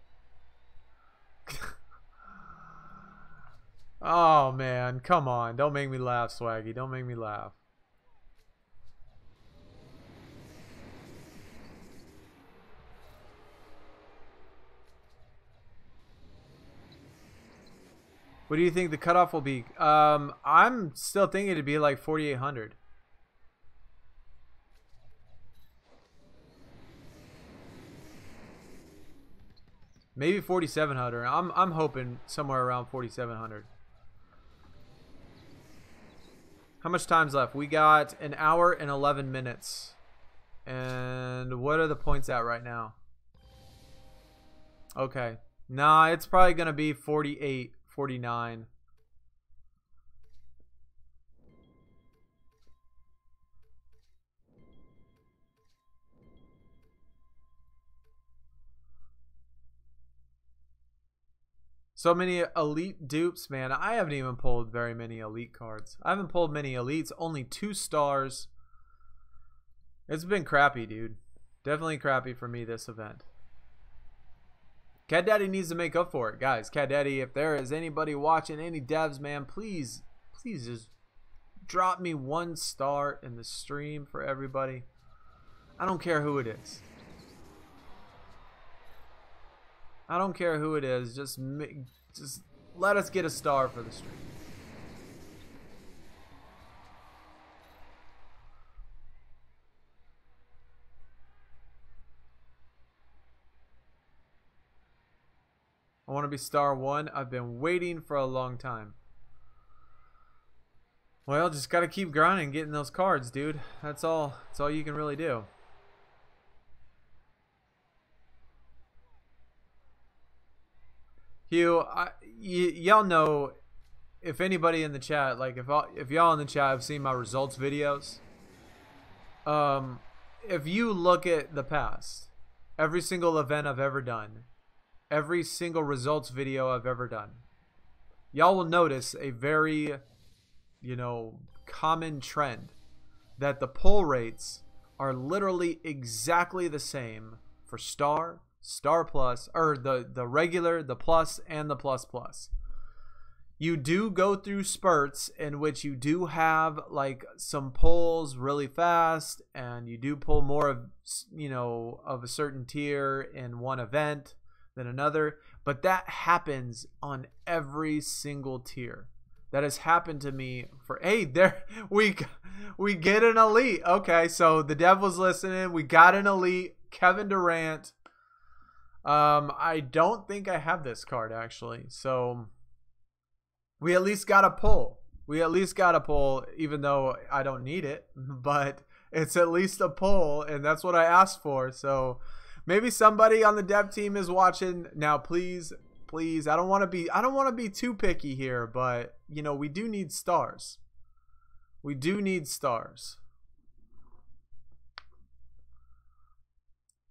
Oh, man. Come on. Don't make me laugh, Swaggy. Don't make me laugh. What do you think the cutoff will be? I'm still thinking it'd be like 4,800. Maybe 4,700. I'm hoping somewhere around 4,700. How much time's left? We got an hour and 11 minutes. And what are the points at right now? Okay. Nah, it's probably going to be 48, 49. So many elite dupes, man. I haven't even pulled very many elite cards. I haven't pulled many elites, only 2 stars. It's been crappy, dude. Definitely crappy for me this event. Cat Daddy needs to make up for it, guys. Cat Daddy, if there is anybody watching, any devs, man, please just drop me 1 star in the stream for everybody. I don't care who it is. I don't care who it is. Just let us get a star for the stream. I want to be star 1. I've been waiting for a long time. Well, just got to keep grinding, getting those cards, dude. That's all you can really do. Hugh, y'all know, if anybody in the chat, like if y'all in the chat have seen my results videos, if you look at the past, every single event I've ever done, every single results video I've ever done, y'all will notice a very, common trend that the pull rates are literally exactly the same for star plus, or the regular, the plus, and the plus plus. You do go through spurts in which you do have like some pulls really fast, and you do pull more of of a certain tier in one event than another, but that happens on every single tier. That has happened to me for, hey, there we get an elite. Okay, so the dev was listening. We got an elite, Kevin Durant. I don't think I have this card actually, so we at least got a pull. We at least got a pull, even though I don't need it, but it's at least a pull, and that's what I asked for. So maybe somebody on the dev team is watching now. Please, I don't want to be too picky here, but we do need stars. We do need stars.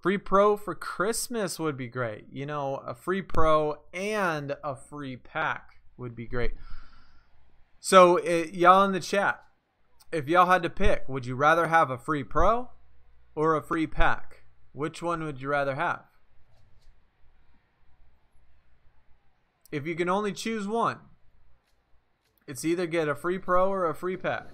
Free pro for Christmas would be great. A free pro and a free pack would be great. So y'all in the chat, if y'all had to pick, would you rather have a free pro or a free pack? Which one would you rather have? If you can only choose one, it's either get a free pro or a free pack.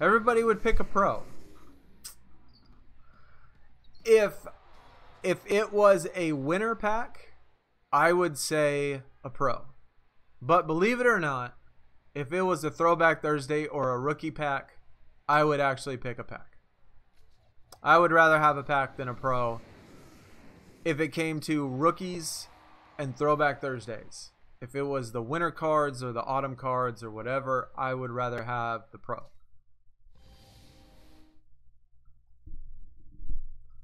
Everybody would pick a pro. If it was a winner pack, I would say a pro. But believe it or not, if it was a Throwback Thursday or a rookie pack, I would actually pick a pack. I would rather have a pack than a pro if it came to rookies and Throwback Thursdays. If it was the winter cards or the autumn cards or whatever, I would rather have the pro.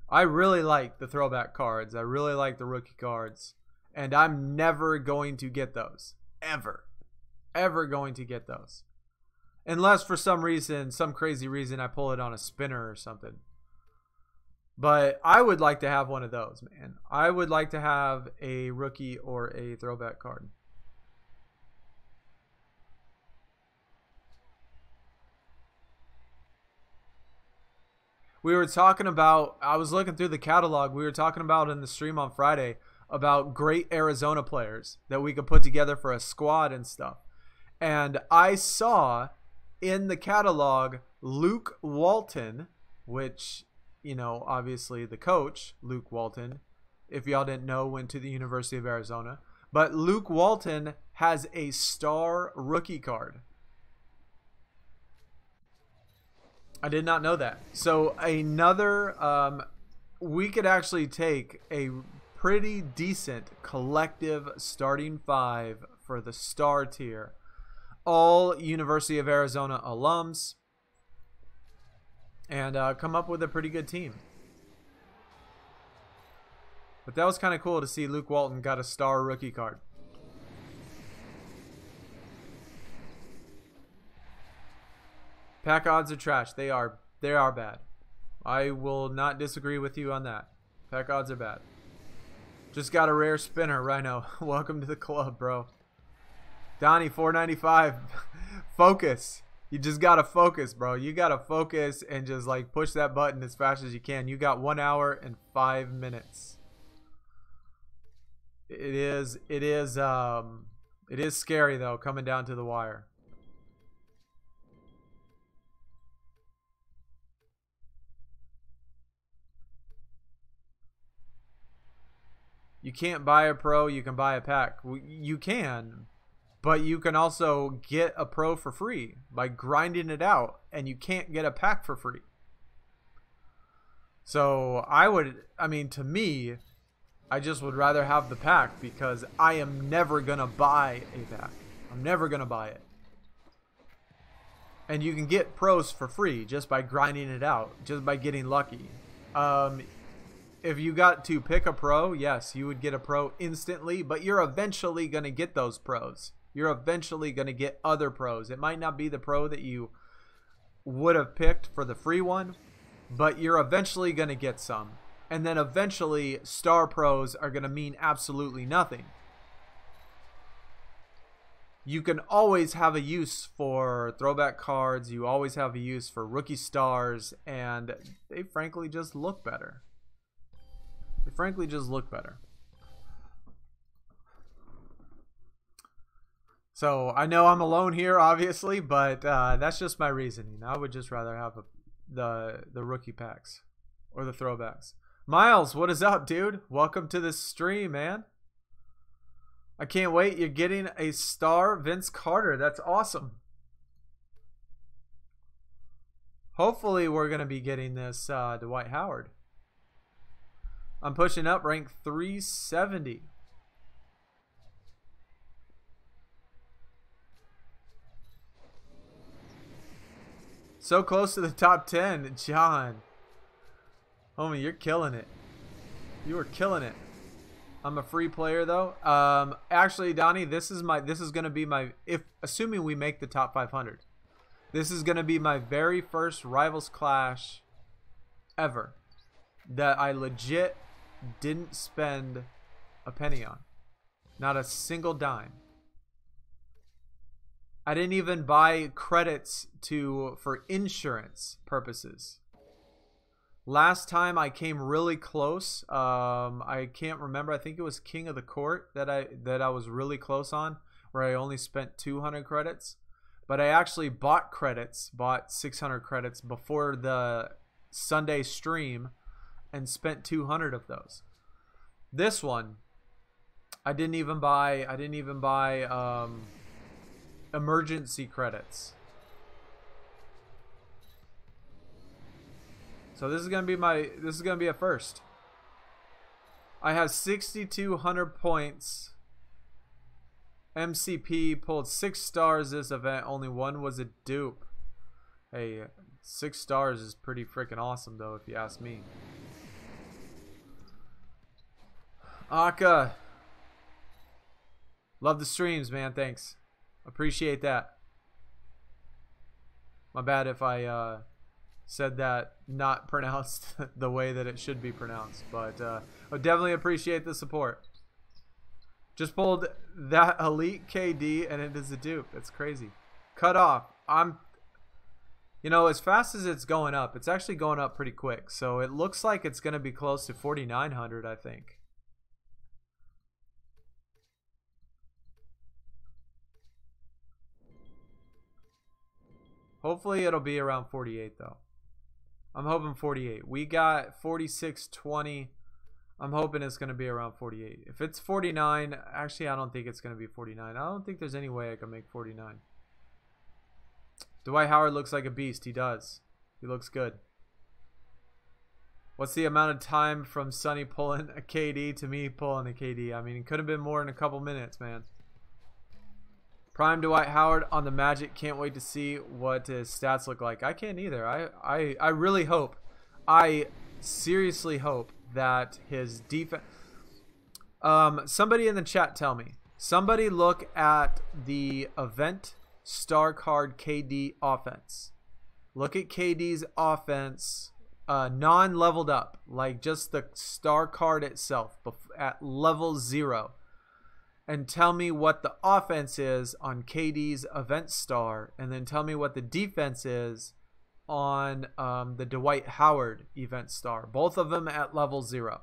I really like the throwback cards. I really like the rookie cards. And I'm never going to get those. Ever going to get those. Unless for some reason, some crazy reason, I pull it on a spinner or something. But I would like to have one of those, man. I would like to have a rookie or a throwback card. We were talking about, I was looking through the catalog, we were talking about in the stream on Friday about great Arizona players that we could put together for a squad and stuff. And I saw in the catalog Luke Walton, which, obviously the coach, Luke Walton, if y'all didn't know, went to the University of Arizona. But Luke Walton has a star rookie card. I did not know that. So another, we could actually take a pretty decent collective starting 5 for the star tier. All University of Arizona alums. And come up with a pretty good team. But that was kind of cool to see Luke Walton got a star rookie card. Pack odds are trash. They are bad. I will not disagree with you on that. Pack odds are bad. Just got a rare spinner, Rhino. Welcome to the club, bro. Donnie, 495. Focus. You just gotta focus, bro. You gotta focus and just like push that button as fast as you can. You got 1 hour and 5 minutes. It is scary though, coming down to the wire. You can't buy a pro, you can buy a pack. You can, but you can also get a pro for free by grinding it out, and you can't get a pack for free. So I mean, to me, I just would rather have the pack because I am never going to buy a pack. I'm never going to buy it. And you can get pros for free just by grinding it out, just by getting lucky. If you got to pick a pro, yes, you would get a pro instantly, but you're eventually going to get those pros. You're eventually going to get other pros. It might not be the pro that you would have picked for the free one, but you're eventually going to get some. And then eventually, star pros are going to mean absolutely nothing. You can always have a use for throwback cards. You always have a use for rookie stars, and they frankly just look better. They frankly just look better. So I know I'm alone here, obviously, but that's just my reasoning. I would just rather have the rookie packs or the throwbacks. Miles, what is up, dude? Welcome to the stream, man. I can't wait. You're getting a star Vince Carter. That's awesome. Hopefully, we're going to be getting this Dwight Howard. I'm pushing up, rank 370. So close to the top 10, John. Homie, you're killing it. You are killing it. I'm a free player though. Actually, Donnie, this is gonna be my, assuming we make the top 500. This is gonna be my very first Rivals Clash ever that I legit didn't spend a penny on. Not a single dime. I didn't even buy credits for insurance purposes. Last time I came really close. I can't remember. I think it was King of the Court that I was really close on, where I only spent 200 credits. But I actually bought 600 credits before the Sunday stream and spent 200 of those. This one, I didn't even buy emergency credits. So this is gonna be a first. I have 6,200 points. MCP pulled 6 stars this event. Only one was a dupe. Hey, 6 stars is pretty freaking awesome though, if you ask me. Aka, love the streams, man. Thanks, appreciate that. My bad if I said that not pronounced the way that it should be pronounced, but I definitely appreciate the support. Just pulled that elite KD and it is a dupe. That's crazy. Cut off. You know, as fast as it's going up, it's actually going up pretty quick. So it looks like it's going to be close to 4,900, I think. Hopefully it'll be around 48 though. I'm hoping 48. We got 46.20. I'm hoping it's going to be around 48. If it's 49, actually I don't think it's going to be 49. I don't think there's any way I can make 49. Dwight Howard looks like a beast. He does. He looks good. What's the amount of time from Sonny pulling a KD to me pulling a KD? I mean, it could have been more in a couple minutes, man. Prime Dwight Howard on the Magic. Can't wait to see what his stats look like. I can't either. I really hope. I seriously hope that his defense... somebody in the chat tell me. Somebody look at the event star card KD offense. Look at KD's offense, non-leveled up, like just the star card itself at level 0. And tell me what the offense is on KD's event star, and then tell me what the defense is on the Dwight Howard event star. Both of them at level 0.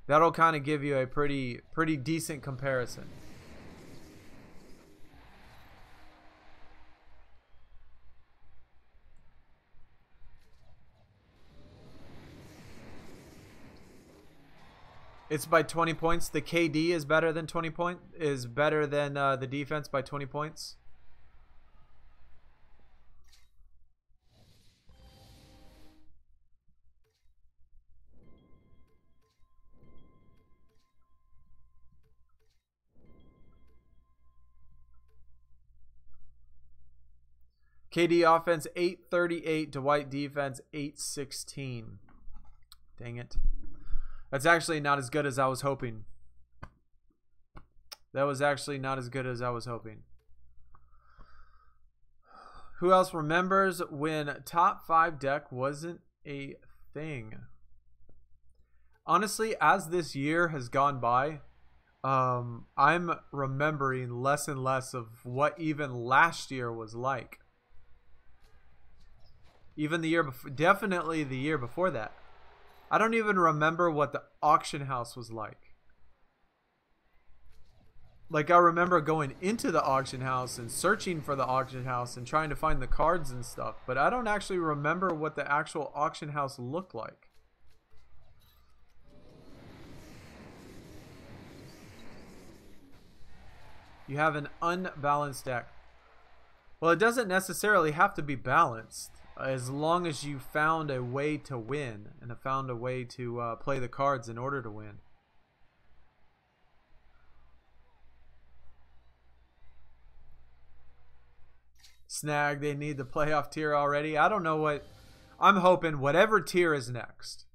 That'll kind of give you a pretty decent comparison. It's by 20 points. The KD is better than 20 points. Is better than the defense by 20 points. KD offense 838, Dwight defense 816. Dang it. That's actually not as good as I was hoping. That was actually not as good as I was hoping. Who else remembers when top 5 deck wasn't a thing? Honestly, as this year has gone by, I'm remembering less and less of what even last year was like. Even the year before, definitely the year before that. I don't even remember what the auction house was like. Like, I remember going into the auction house and searching for the auction house and trying to find the cards and stuff, but I don't actually remember what the actual auction house looked like. You have an unbalanced deck. Well, it doesn't necessarily have to be balanced. As long as you found a way to win and found a way to play the cards in order to win. Snag, they need the playoff tier already. I don't know what... I'm hoping whatever tier is next,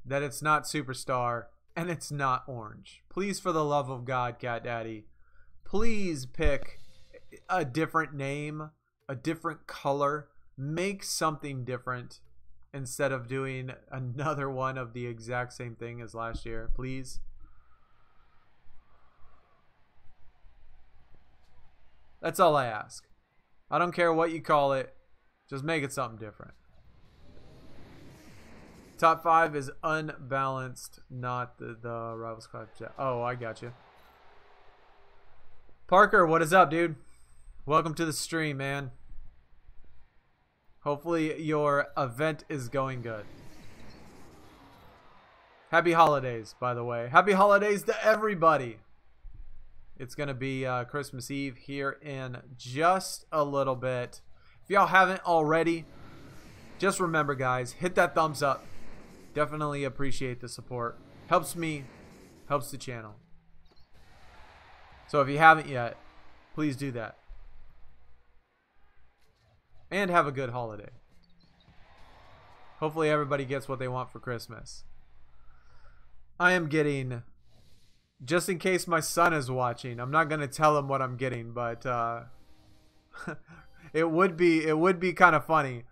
that it's not Superstar and it's not Orange. Please, for the love of God, Cat Daddy, please pick a different name, a different color. Make something different instead of doing another one of the exact same thing as last year, please. That's all I ask. I don't care what you call it. Just make it something different. Top 5 is unbalanced, not the Rivals Club chat. Oh, I got you. Parker, what is up, dude? Welcome to the stream, man. Hopefully your event is going good. Happy holidays, by the way. Happy holidays to everybody. It's going to be Christmas Eve here in just a little bit. If y'all haven't already, just remember, guys, hit that thumbs up. Definitely appreciate the support. Helps me, helps the channel. So if you haven't yet, please do that. And have a good holiday. Hopefully everybody gets what they want for Christmas. I am getting, just in case my son is watching, I'm not going to tell him what I'm getting, but it would be kind of funny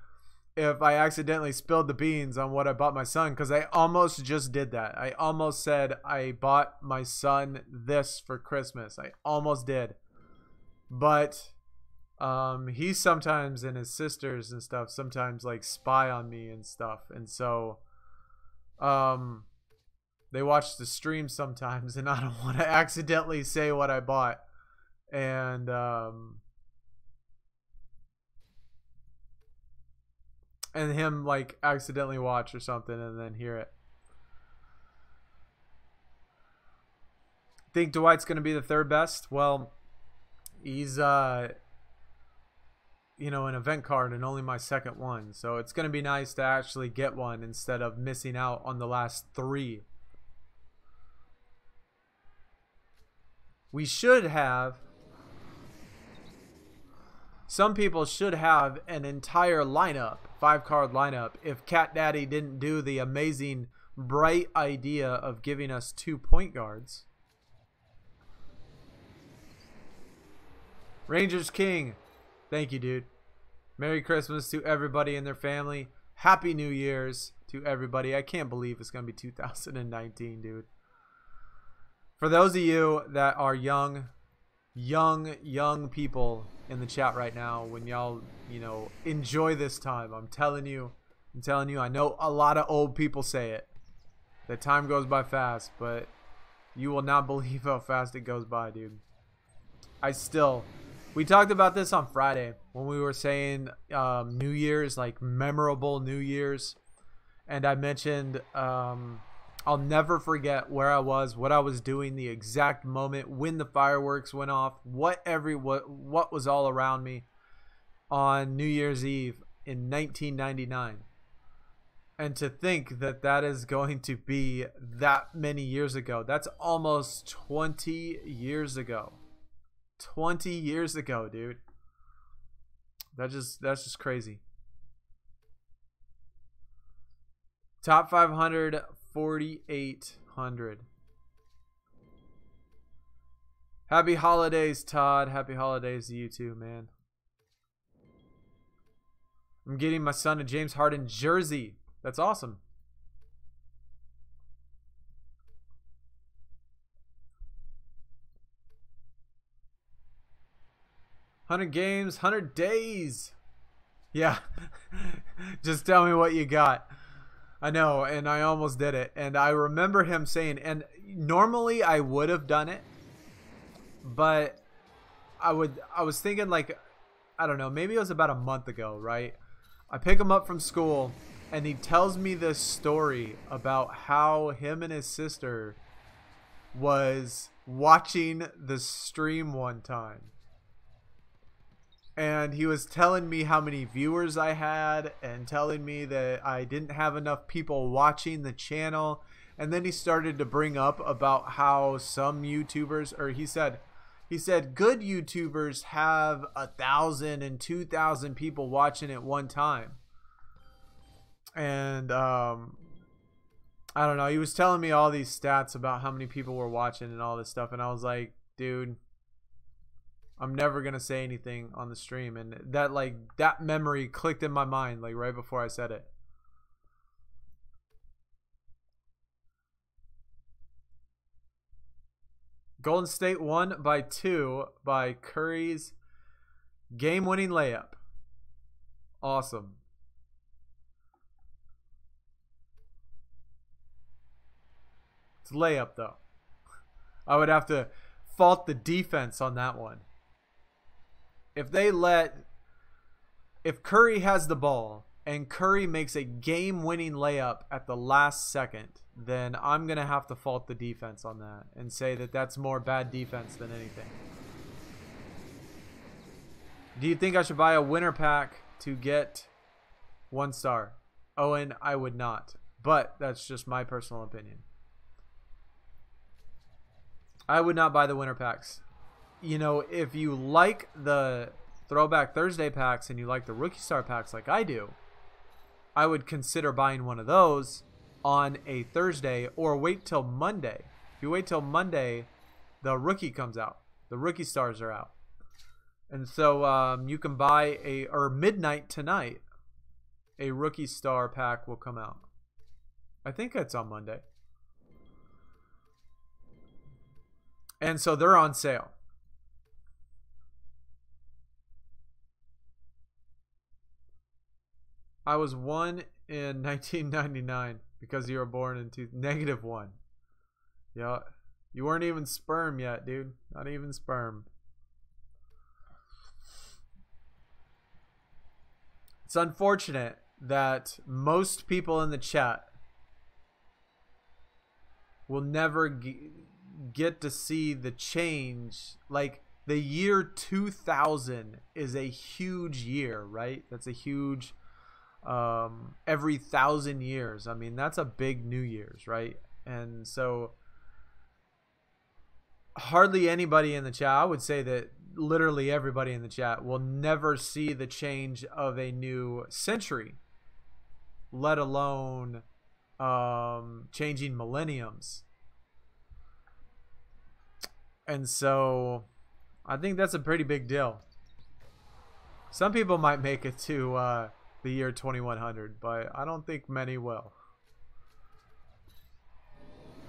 if I accidentally spilled the beans on what I bought my son, because I almost just did that. I almost said I bought my son this for Christmas. I almost did. But he sometimes, and his sisters and stuff, sometimes like spy on me and stuff, and so they watch the stream sometimes, and I don't want to accidentally say what I bought, and him like accidentally watch or something and then hear it. Think Dwight's gonna be the 3rd best? Well, he's you know, an event card and only my 2nd one, so it's gonna be nice to actually get one instead of missing out on the last 3. We should have some people should have an entire lineup, 5-card lineup, if Cat Daddy didn't do the amazing, bright idea of giving us 2 point guards. Rangers King, thank you, dude. Merry Christmas to everybody and their family. Happy New Year's to everybody. I can't believe it's going to be 2019, dude. For those of you that are young people in the chat right now, when y'all, you know, enjoy this time, I'm telling you, I know a lot of old people say it, that time goes by fast, but you will not believe how fast it goes by, dude. We talked about this on Friday when we were saying New Year's, like memorable New Year's, and I mentioned I'll never forget where I was, what I was doing, the exact moment when the fireworks went off, what was all around me on New Year's Eve in 1999. And to think that that is going to be that many years ago. That's almost 20 years ago. 20 years ago, dude. That's just crazy. Top 500, 4,800. Happy holidays, Todd. Happy holidays to you too, man. I'm getting my son a James Harden jersey. That's awesome. $100 games, 100 days. Yeah. Just tell me what you got. I know, and I almost did it. And I remember him saying, and normally I would have done it, but I was thinking, like, I don't know, maybe it was about a month ago, right? I pick him up from school, and he tells me this story about how him and his sister was watching the stream one time. And he was telling me how many viewers I had and telling me that I didn't have enough people watching the channel. And then he started to bring up about how some YouTubers, or he said good YouTubers have 1,000 and 2,000 people watching at one time. And I don't know, he was telling me all these stats about how many people were watching and all this stuff, and I was like, dude, I'm never gonna say anything on the stream. And that memory clicked in my mind like right before I said it. Golden State won by 2 by Curry's game-winning layup. Awesome. It's layup though. I would have to fault the defense on that one. If Curry has the ball and Curry makes a game-winning layup at the last second, then I'm going to have to fault the defense on that and say that that's more bad defense than anything. Do you think I should buy a winner pack to get 1 star? Owen, I would not. But that's just my personal opinion. I would not buy the winner packs. You know, if you like the Throwback Thursday packs and you like the Rookie Star packs like I do, I would consider buying one of those on a Thursday, or wait till Monday. If you wait till Monday, the Rookie comes out. The Rookie Stars are out. And so you can buy or midnight tonight, a Rookie Star pack will come out. I think it's on Monday. And so they're on sale. I was 1 in 1999 because you were born in -1. Yeah, you weren't even sperm yet, dude. Not even sperm. It's unfortunate that most people in the chat will never get to see the change. Like, the year 2000 is a huge year, right? That's a huge every 1,000 years. I mean, that's a big New Year's, right? And so hardly anybody in the chat, I would say that literally everybody in the chat, will never see the change of a new century, let alone changing millenniums. And so I think that's a pretty big deal. Some people might make it to the year 2100, but I don't think many will.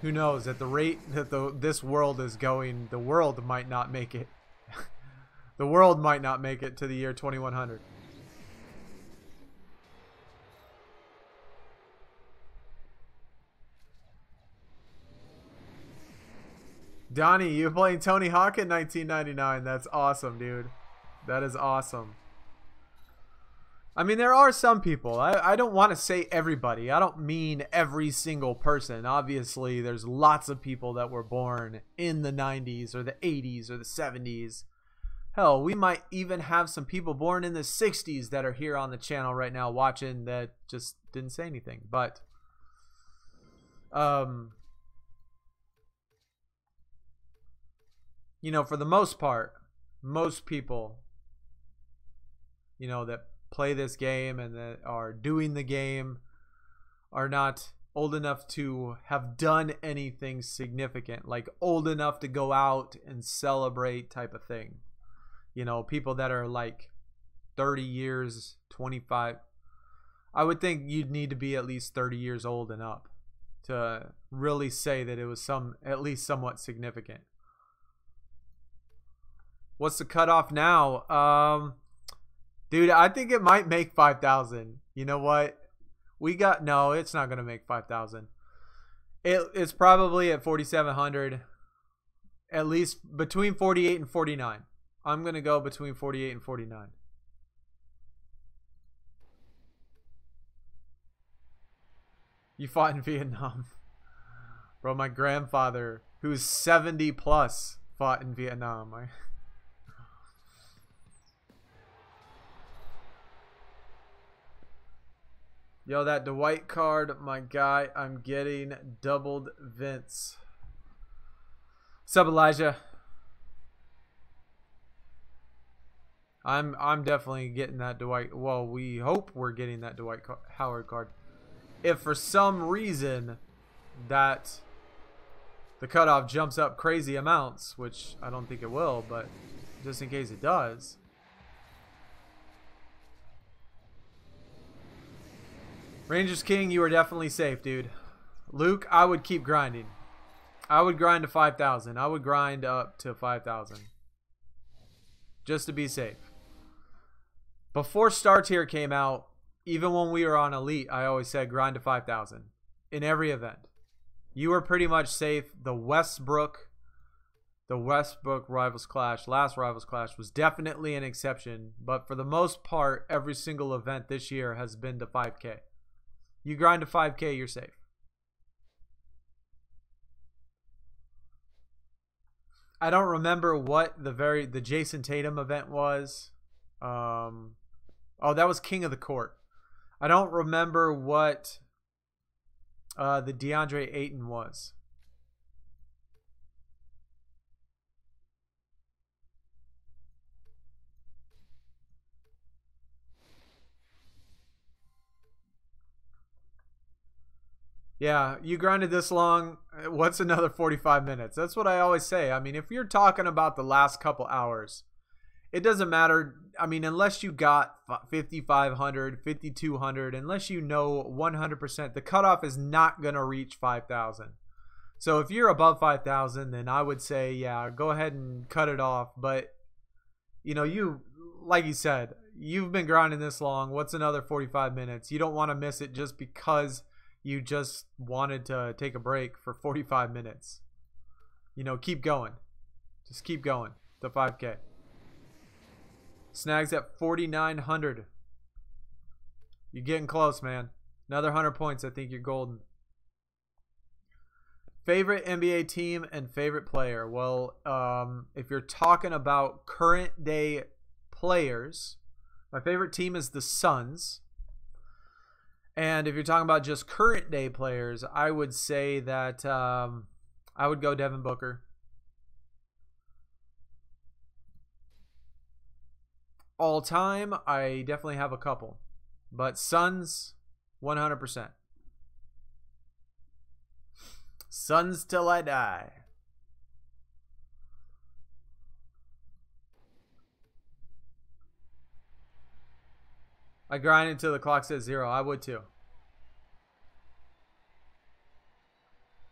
Who knows? At the rate that this world is going, the world might not make it. The world might not make it to the year 2100. Donnie, you playing Tony Hawk in 1999? That's awesome, dude. That is awesome. I mean, there are some people. I don't want to say everybody. I don't mean every single person. Obviously, there's lots of people that were born in the 90s or the 80s or the 70s. Hell, we might even have some people born in the 60s that are here on the channel right now watching that just didn't say anything. But, you know, for the most part, most people, you know, that play this game and that are doing the game are not old enough to have done anything significant, like old enough to go out and celebrate type of thing. You know, people that are like 30 years, 25. I would think you'd need to be at least 30 years old and up to really say that it was at least somewhat significant. What's the cutoff now? Dude, I think it might make 5,000. You know what? No, it's not going to make 5,000. It's probably at 4,700. At least between 48 and 49. I'm going to go between 48 and 49. You fought in Vietnam. Bro, my grandfather, who's 70 plus, fought in Vietnam. Yo, that Dwight card, my guy, I'm getting doubled Vince. What's up, Elijah? I'm definitely getting that Dwight. Well, we hope we're getting that Dwight Howard card. If for some reason that the cutoff jumps up crazy amounts, which I don't think it will, but just in case it does. Rangers King, you are definitely safe, dude. Luke, I would keep grinding. I would grind to 5,000. I would grind up to 5,000. Just to be safe. Before Star Tier came out, even when we were on Elite, I always said grind to 5,000. In every event. You were pretty much safe. The Westbrook Rivals Clash, last Rivals Clash, was definitely an exception. But for the most part, every single event this year has been to 5K. You grind to 5K, you're safe. I don't remember what the Jason Tatum event was. Oh, that was King of the Court. I don't remember what the DeAndre Ayton was. Yeah, you grinded this long. What's another 45 minutes? That's what I always say. I mean, if you're talking about the last couple hours, it doesn't matter. I mean, unless you got 5,500, 5,200, unless you know 100%, the cutoff is not going to reach 5,000. So if you're above 5,000, then I would say, yeah, go ahead and cut it off. But, you know, like you said, you've been grinding this long. What's another 45 minutes? You don't want to miss it just because you just wanted to take a break for 45 minutes. You know, keep going. Just keep going to 5K. Snags at 4,900. You're getting close, man. Another 100 points. I think you're golden. Favorite NBA team and favorite player? Well, if you're talking about current day players, my favorite team is the Suns. And if you're talking about just current day players, I would say that I would go Devin Booker. all time, I definitely have a couple. But Suns, 100%. Suns till I die. I grind until the clock says 0. I would too.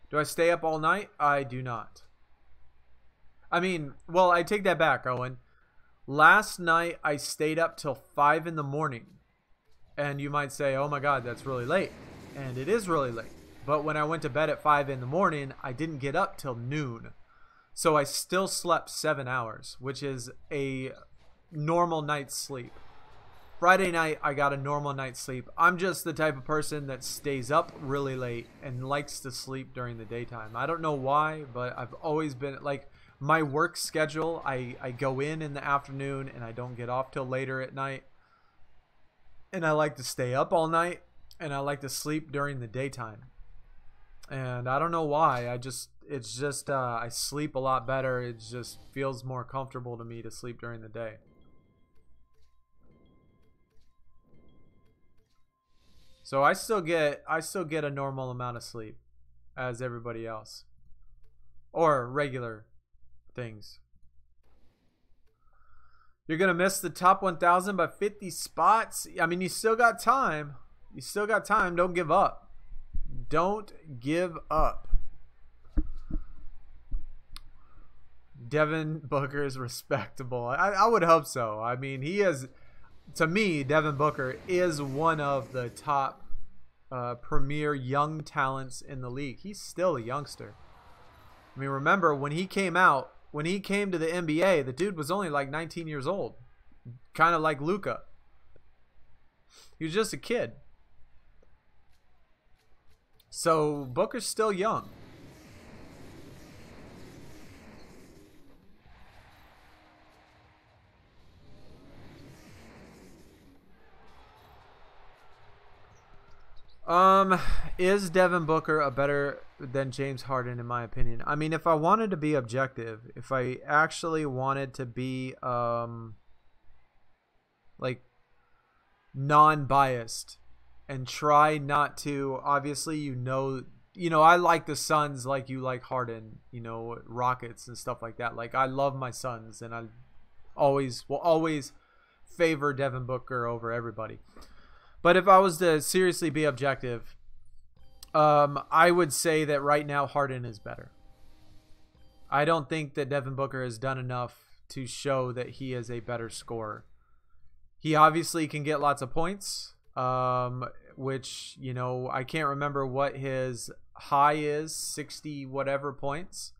Do I stay up all night? I do not. I mean, well, I take that back, Owen. Last night, I stayed up till 5 in the morning. And you might say, oh my God, that's really late. And it is really late. But when I went to bed at 5 in the morning, I didn't get up till noon. So I still slept 7 hours, which is a normal night's sleep. Friday night, I got a normal night's sleep. I'm just the type of person that stays up really late and likes to sleep during the daytime. I don't know why, but I've always been, like, my work schedule, I go in the afternoon and I don't get off till later at night. And I like to stay up all night and I like to sleep during the daytime. And I don't know why. It's just I sleep a lot better. It just feels more comfortable to me to sleep during the day. So I still get a normal amount of sleep as everybody else. Or regular things. You're going to miss the top 1,000 by 50 spots. I mean, you still got time. You still got time. Don't give up. Don't give up. Devin Booker is respectable. I would hope so. I mean, he is, to me, Devin Booker is one of the top premier young talents in the league. He's still a youngster. I mean, remember when he came out, when he came to the NBA, the dude was only like 19 years old. Kind of like Luka. He was just a kid. So Booker's still young. Is Devin Booker a better than James Harden in my opinion? I mean, if I wanted to be objective, if I actually wanted to be like non-biased and try not to, obviously, you know, I like the Suns like you like Harden, Rockets and stuff like that. Like, I love my Suns and I will always favor Devin Booker over everybody. But if I was to seriously be objective, I would say that right now Harden is better. I don't think that Devin Booker has done enough to show that he is a better scorer. He obviously can get lots of points, which, I can't remember what his high is, 60 whatever points.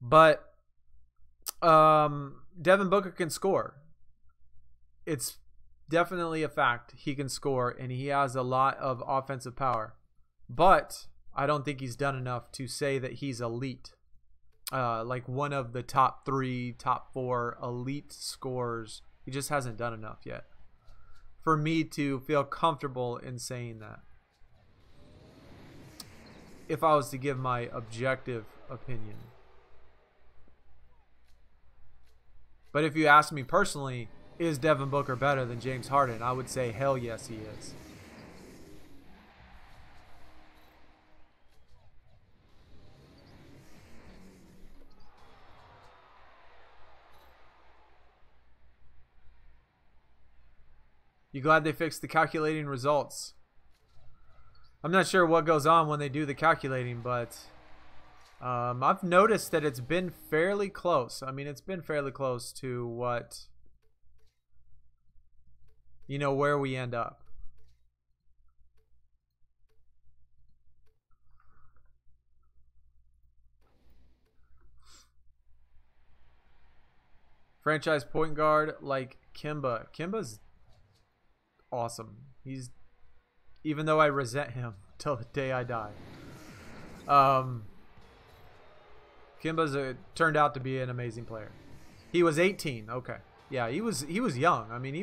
But Devin Booker can score. It's definitely a fact. He can score and he has a lot of offensive power. But I don't think he's done enough to say that he's elite. Like one of the top 3, top 4 elite scorers. He just hasn't done enough yet for me to feel comfortable in saying that. If I was to give my objective opinion. But if you ask me personally, is Devin Booker better than James Harden? I would say hell yes he is. You glad they fixed the calculating results? I'm not sure what goes on when they do the calculating, but I've noticed that it's been fairly close. I mean, it's been fairly close to what, where we end up. Franchise point guard like Kimba. Kimba's awesome. He's, even though I resent him till the day I die. Kimba's turned out to be an amazing player. He was 18. Okay. Yeah, he was young. I mean,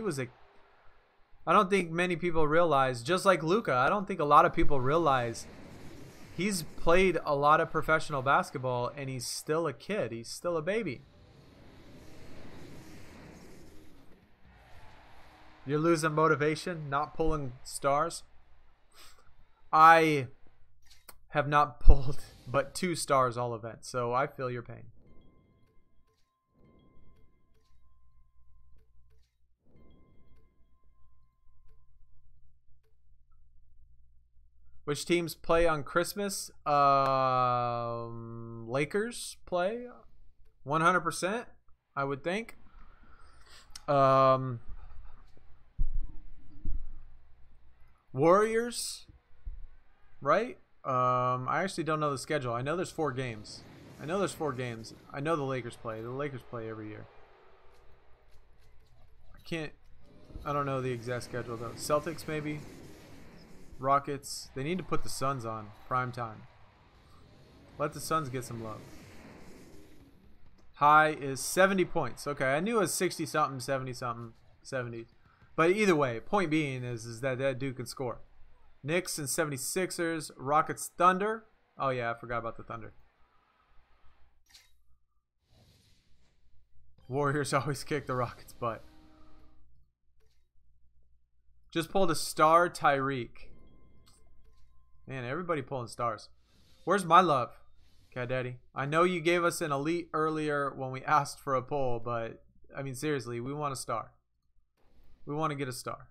I don't think many people realize, just like Luka, I don't think a lot of people realize he's played a lot of professional basketball and he's still a kid. He's still a baby. You're losing motivation, not pulling stars. I have not pulled but 2 stars all events, so I feel your pain. Which teams play on Christmas? Lakers play 100%, I would think. Warriors, right? I actually don't know the schedule. I know there's 4 games. I know the Lakers play. The Lakers play every year. I don't know the exact schedule though. Celtics maybe. Rockets. They need to put the Suns on prime time. Let the Suns get some love. High is 70 points. Okay, I knew it was 60 something, 70 something, 70. But either way, point being is that dude can score. Knicks and 76ers, Rockets, Thunder. Oh yeah, I forgot about the Thunder. Warriors always kick the Rockets' butt. Just pulled a star, Tyreek. Man, everybody pulling stars. Where's my love, Cat Daddy? I know you gave us an elite earlier when we asked for a pull, but I mean seriously, we want a star. We want to get a star.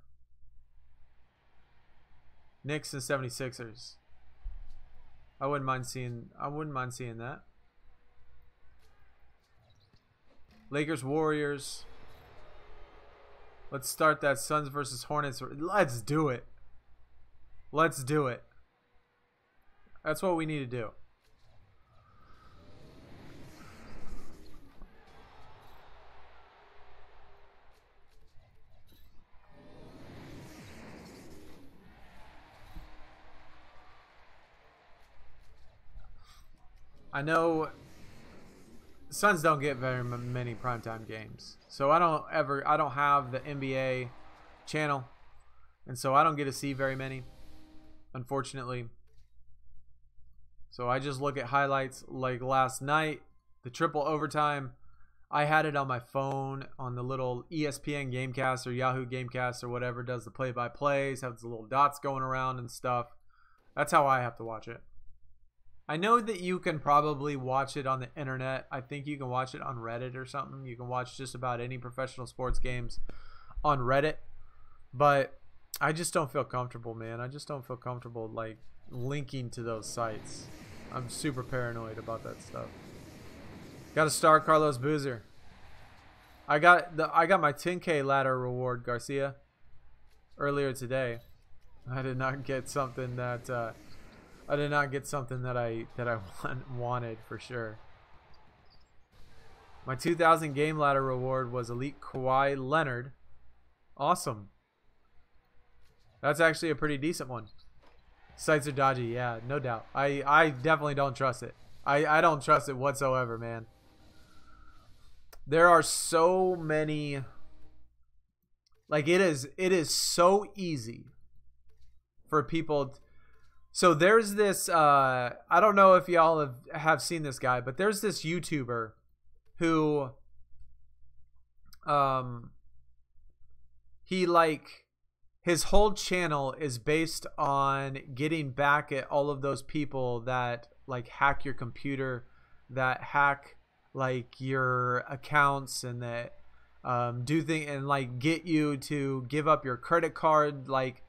Knicks and 76ers. I wouldn't mind seeing that. Lakers, Warriors. Let's start that Suns versus Hornets. Let's do it. Let's do it. That's what we need to do. I know Suns don't get very many primetime games, so I don't have the NBA channel, and so I don't get to see very many, unfortunately. So I just look at highlights. Like last night, the triple overtime, I had it on my phone on the little ESPN Gamecast or Yahoo Gamecast or whatever does the play-by-plays, has the little dots going around and stuff. That's how I have to watch it. I know that you can probably watch it on the internet. I think you can watch it on Reddit or something. You can watch just about any professional sports games on Reddit. But I just don't feel comfortable, man. I just don't feel comfortable like linking to those sites. I'm super paranoid about that stuff. Got a star, Carlos Boozer. I got my 10K ladder reward, Garcia, earlier today. I did not get something that I wanted for sure. My 2000 game ladder reward was Elite Kawhi Leonard. Awesome. That's actually a pretty decent one. Sites are dodgy, yeah, no doubt. I definitely don't trust it. I don't trust it whatsoever, man. There are so many, like it is so easy for people. So there's this, I don't know if y'all have seen this guy, but there's this YouTuber who, his whole channel is based on getting back at all of those people that like hack your computer, that hack like your accounts, and that do things and like get you to give up your credit card. Like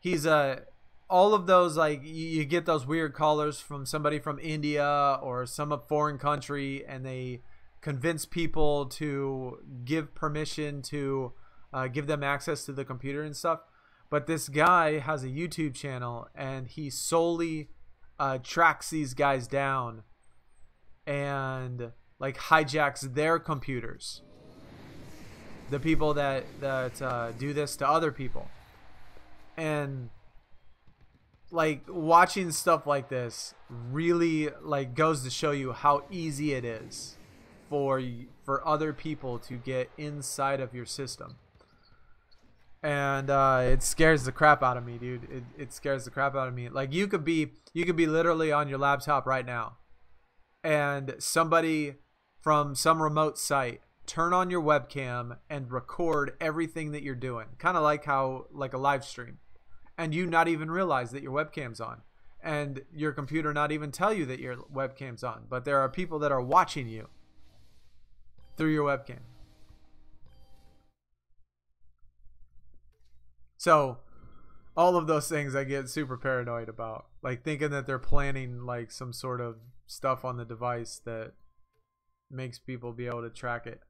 he's all of those, like you get those weird callers from somebody from India or some foreign country, and they convince people to give permission to give them access to the computer and stuff. But this guy has a YouTube channel, and he solely tracks these guys down and like hijacks their computers. The people that do this to other people. And like watching stuff like this really like goes to show you how easy it is for other people to get inside of your system. And it scares the crap out of me, dude. It scares the crap out of me. Like you could be literally on your laptop right now, and somebody from some remote site turn on your webcam and record everything that you're doing. Kind of like how, like a live stream. And you not even realize that your webcam's on. And your computer not even tell you that your webcam's on. But there are people that are watching you through your webcam. So all of those things I get super paranoid about. Like thinking that they're planning like some sort of stuff on the device that makes people be able to track it.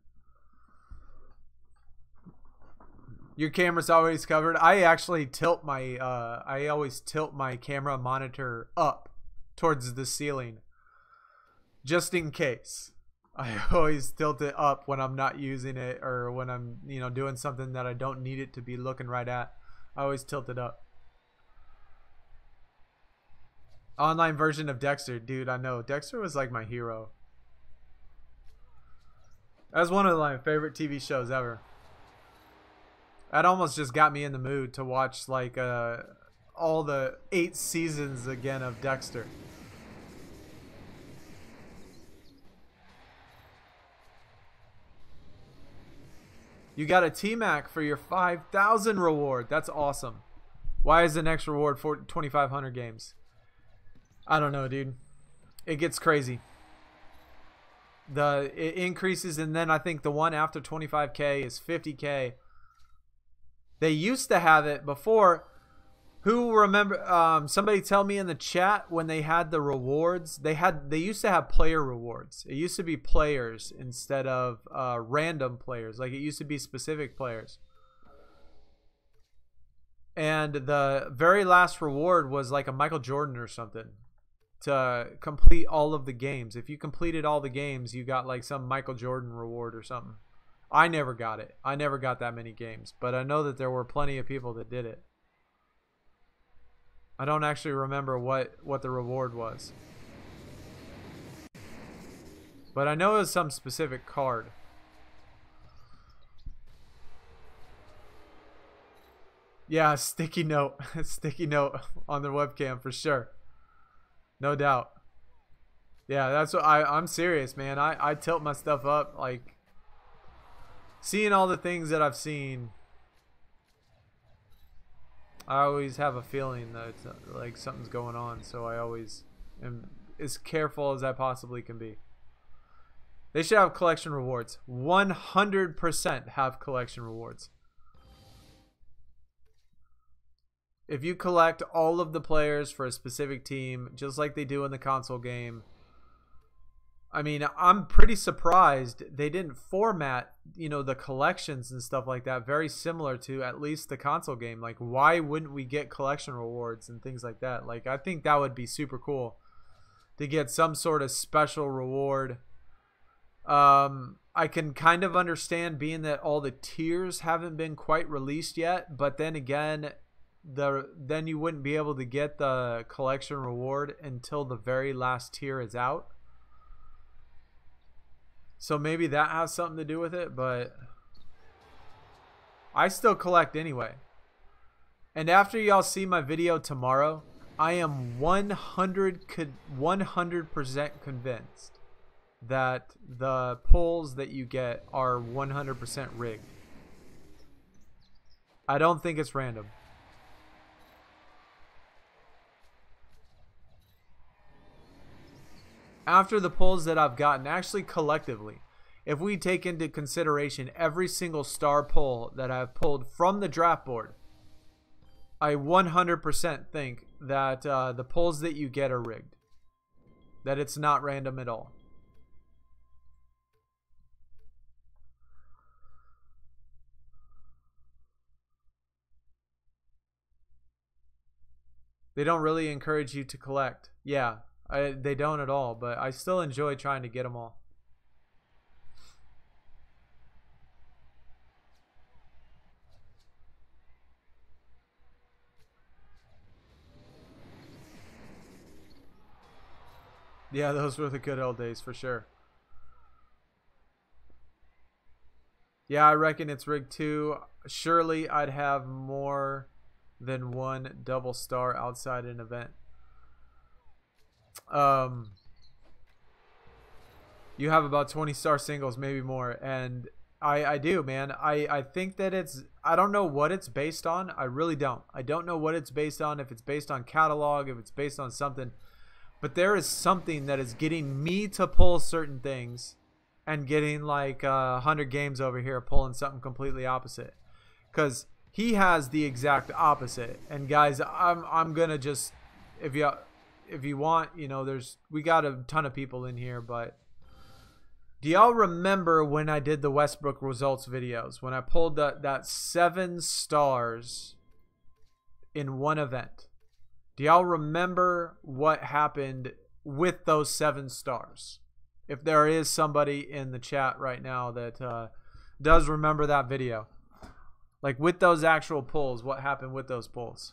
Your camera's always covered. I actually tilt my I always tilt my camera monitor up towards the ceiling just in case. I always tilt it up when I'm not using it, or when I'm, you know, doing something that I don't need it to be looking right at. I always tilt it up. Online version of Dexter. Dude, I know. Dexter was like my hero. That's one of my favorite TV shows ever. That almost just got me in the mood to watch like all the 8 seasons again of Dexter. You got a T-Mac for your 5,000 reward. That's awesome. Why is the next reward for 2,500 games? I don't know, dude. It gets crazy. It increases, and then I think the one after 25K is 50K. They used to have it before. Who remember? Somebody tell me in the chat when they had the rewards. They used to have player rewards. It used to be players instead of random players. Like it used to be specific players. And the very last reward was like a Michael Jordan or something to complete all of the games. If you completed all the games, you got like some Michael Jordan reward or something. I never got it. I never got that many games, but I know that there were plenty of people that did it. I don't actually remember what the reward was, but I know it was some specific card. Yeah, sticky note. Sticky note on the webcam for sure. No doubt. Yeah, that's what I'm serious, man. I tilt my stuff up, like seeing all the things that I've seen. I always have a feeling that it's like something's going on, so I always am as careful as I possibly can be. They should have collection rewards. 100% have collection rewards. If you collect all of the players for a specific team, just like they do in the console game, I mean, I'm pretty surprised they didn't format, you know, the collections and stuff like that very similar to at least the console game. Like, why wouldn't we get collection rewards and things like that? Like, I think that would be super cool to get some sort of special reward. I can kind of understand being that all the tiers haven't been quite released yet, but then again, then you wouldn't be able to get the collection reward until the very last tier is out. So maybe that has something to do with it, but I still collect anyway. And after y'all see my video tomorrow, I am 100% convinced that the pulls that you get are 100% rigged. I don't think it's random. After the pulls that I've gotten, actually collectively, if we take into consideration every single star pull that I've pulled from the draft board, I 100% think that the pulls that you get are rigged. That it's not random at all. They don't really encourage you to collect. Yeah. They don't at all, but I still enjoy trying to get them all. Yeah, those were the good old days for sure. Yeah, I reckon it's rigged too. Surely I'd have more than one double star outside an event. You have about 20 star singles, maybe more. And I do, man. I think that it's, I don't know what it's based on. I really don't. I don't know what it's based on, if it's based on catalog, if it's based on something. But there is something that is getting me to pull certain things and getting like 100 games over here pulling something completely opposite. Because he has the exact opposite. And guys, I'm going to just, if you want, you know, we got a ton of people in here, but do y'all remember when I did the Westbrook results videos, when I pulled that 7 stars in one event? Do y'all remember what happened with those 7 stars? If there is somebody in the chat right now that does remember that video, like with those actual pulls, what happened with those pulls?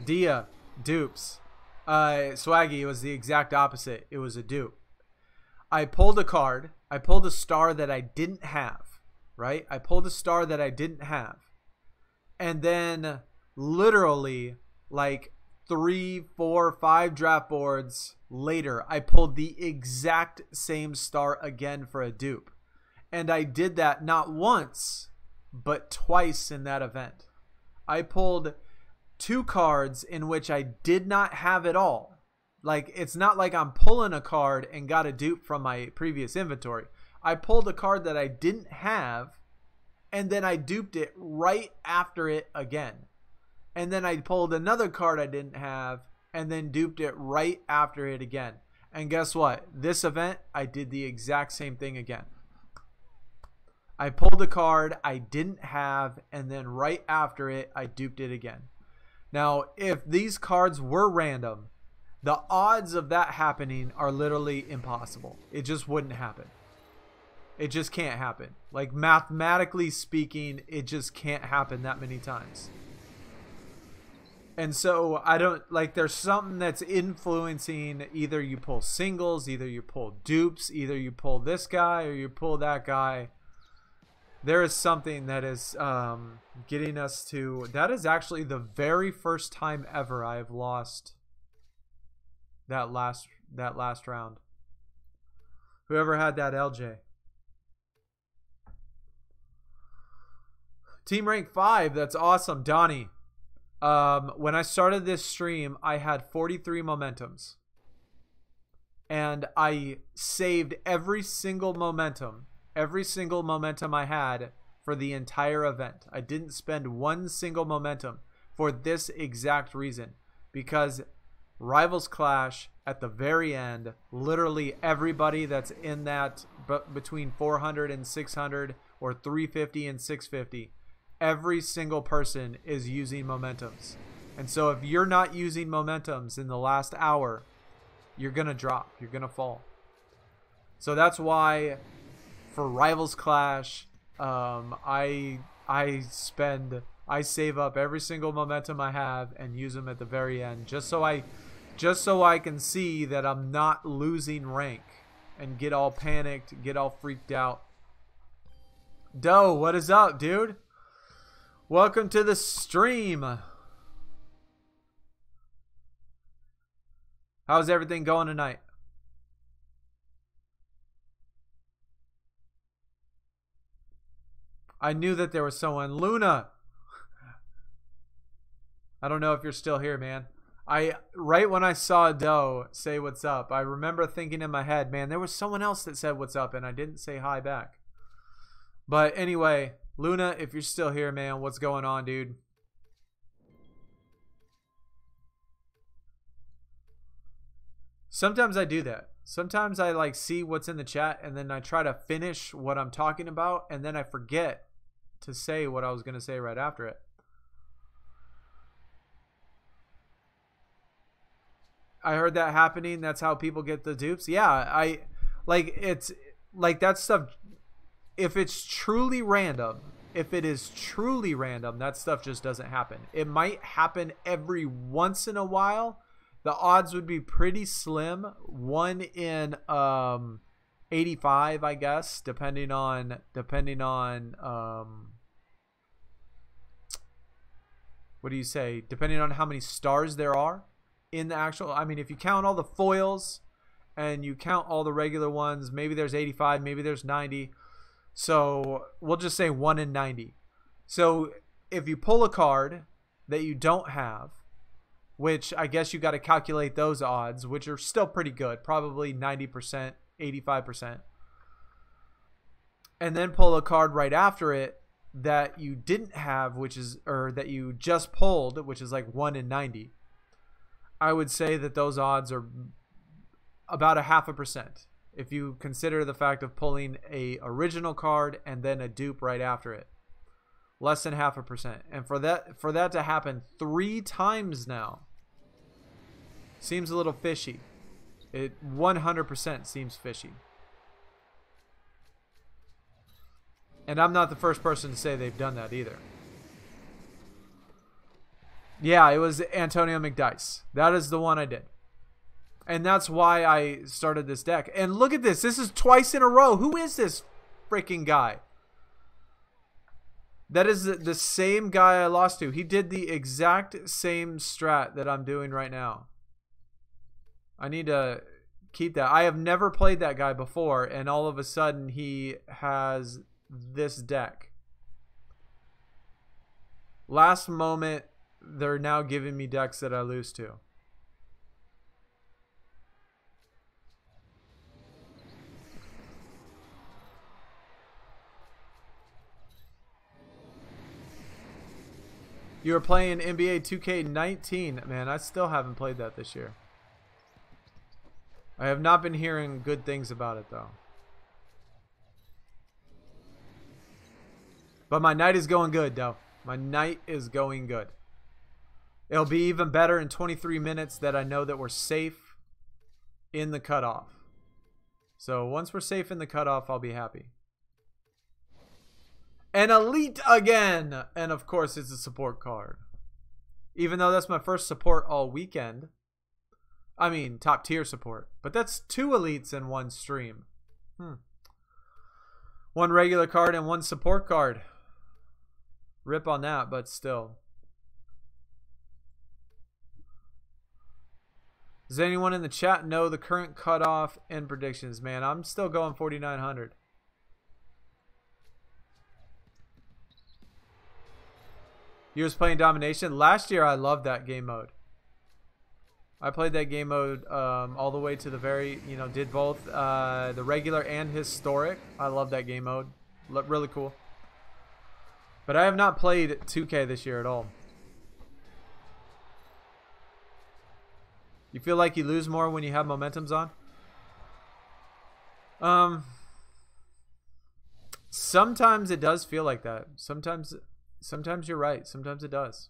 Dia, dupes. Swaggy, it was the exact opposite. It was a dupe. I pulled a card. I pulled a star that I didn't have, right? I pulled a star that I didn't have. And then literally like 3, 4, 5 draft boards later, I pulled the exact same star again for a dupe. And I did that not once, but twice in that event. I pulled 2 cards in which I did not have at all. Like, it's not like I'm pulling a card and got a dupe from my previous inventory. I pulled a card that I didn't have, and then I duped it right after it again. And then I pulled another card I didn't have, and then duped it right after it again. And guess what? This event, I did the exact same thing again. I pulled a card I didn't have, and then right after it, I duped it again. Now, if these cards were random, the odds of that happening are literally impossible. It just wouldn't happen. It just can't happen. Like, mathematically speaking, it just can't happen that many times. And so, I don't, like, there's something that's influencing, either you pull singles, either you pull dupes, either you pull this guy or you pull that guy. There is something that is getting us to... That is actually the very first time ever I have lost that last round. Whoever had that LJ. Team rank 5. That's awesome. Donnie. When I started this stream, I had 43 momentums. And I saved every single momentum. Every single momentum I had for the entire event. I didn't spend one single momentum for this exact reason. Because Rivals Clash at the very end, literally everybody that's in that between 400 and 600 or 350 and 650, every single person is using momentums. And so if you're not using momentums in the last hour, you're going to drop. You're going to fall. So that's why... For Rivals Clash, I save up every single momentum I have and use them at the very end, just so I can see that I'm not losing rank and get all panicked, get all freaked out. Doe, what is up, dude? Welcome to the stream. How's everything going tonight? I knew that there was someone. Luna! I don't know if you're still here, man. Right when I saw Doe say what's up, I remember thinking in my head, man, there was someone else that said what's up, and I didn't say hi back. But anyway, Luna, if you're still here, man, what's going on, dude? Sometimes I do that. Sometimes I like see what's in the chat, and then I try to finish what I'm talking about, and then I forget to say what I was going to say right after it. I heard that happening. That's how people get the dupes. Yeah, it's like that stuff. If it's truly random, that stuff just doesn't happen. It might happen every once in a while. The odds would be pretty slim. 1 in 85, I guess, depending on what do you say? Depending on how many stars there are in the actual. I mean, if you count all the foils and you count all the regular ones, maybe there's 85, maybe there's 90. So we'll just say 1 in 90. So if you pull a card that you don't have, which I guess you got to calculate those odds, which are still pretty good, probably 90%, 85%. And then pull a card right after it that you didn't have, which is, or that you just pulled, which is like 1 in 90. I would say that those odds are about 0.5%. If you consider the fact of pulling a original card and then a dupe right after it. Less than 0.5%. And for that to happen 3 times now seems a little fishy. It 100% seems fishy. And I'm not the first person to say they've done that either. Yeah, it was Antonio McDice. That is the one I did. And that's why I started this deck. And look at this. This is twice in a row. Who is this freaking guy? That is the same guy I lost to. He did the exact same strat that I'm doing right now. I need to keep that. I have never played that guy before, and all of a sudden he has this deck. Last moment, they're now giving me decks that I lose to. You were playing NBA 2K19. Man, I still haven't played that this year. I have not been hearing good things about it, though. But my night is going good, though. My night is going good. It'll be even better in 23 minutes that I know that we're safe in the cutoff. So once we're safe in the cutoff, I'll be happy. An elite again, and of course it's a support card. Even though that's my first support all weekend. I mean top tier support, but that's 2 elites in one stream. 1 regular card and 1 support card. Rip on that, but still. Does anyone in the chat know the current cutoff and predictions? Man, I'm still going 4,900. You was playing Domination? Last year I loved that game mode. I played that game mode all the way to the very, did both the regular and historic. I love that game mode. Really cool. But I have not played 2K this year at all. You feel like you lose more when you have momentums on? Sometimes it does feel like that. Sometimes you're right. Sometimes it does.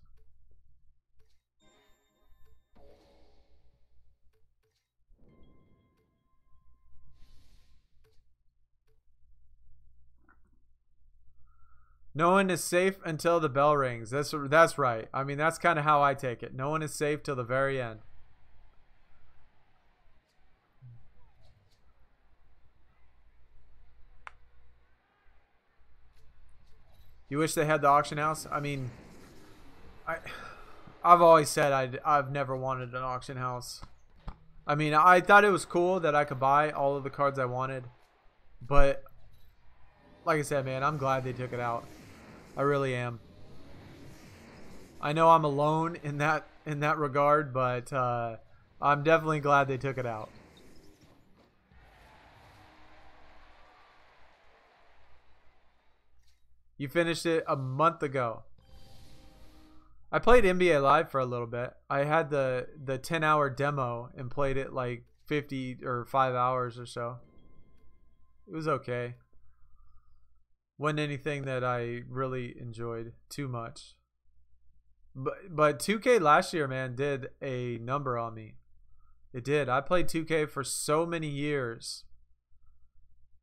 No one is safe until the bell rings. That's right. I mean, that's kind of how I take it. No one is safe till the very end. You wish they had the auction house? I mean, I've always said I've never wanted an auction house. I mean, I thought it was cool that I could buy all of the cards I wanted, but like I said, man, I'm glad they took it out. I really am. I know I'm alone in that regard, but I'm definitely glad they took it out. You finished it a month ago. I played NBA Live for a little bit. I had the 10-hour demo and played it like 50 or 5 hours or so. It was okay. Wasn't anything that I really enjoyed too much. But 2K last year, man, did a number on me. It did. I played 2K for so many years.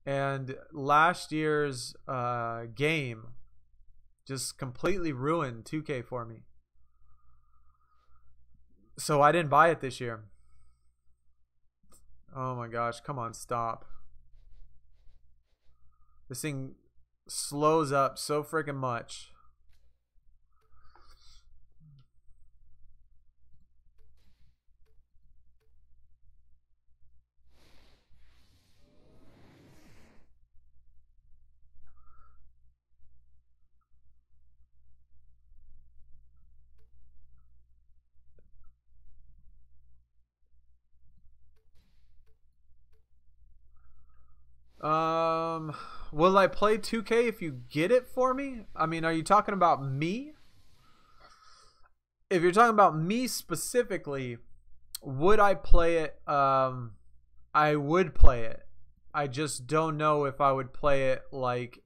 And last year's game just completely ruined 2K for me. So I didn't buy it this year. Oh my gosh, come on, stop. This thing slows up so freaking much. Will I play 2K if you get it for me? I mean, are you talking about me? If you're talking about me specifically, would I play it? I would play it. I just don't know if I would play it like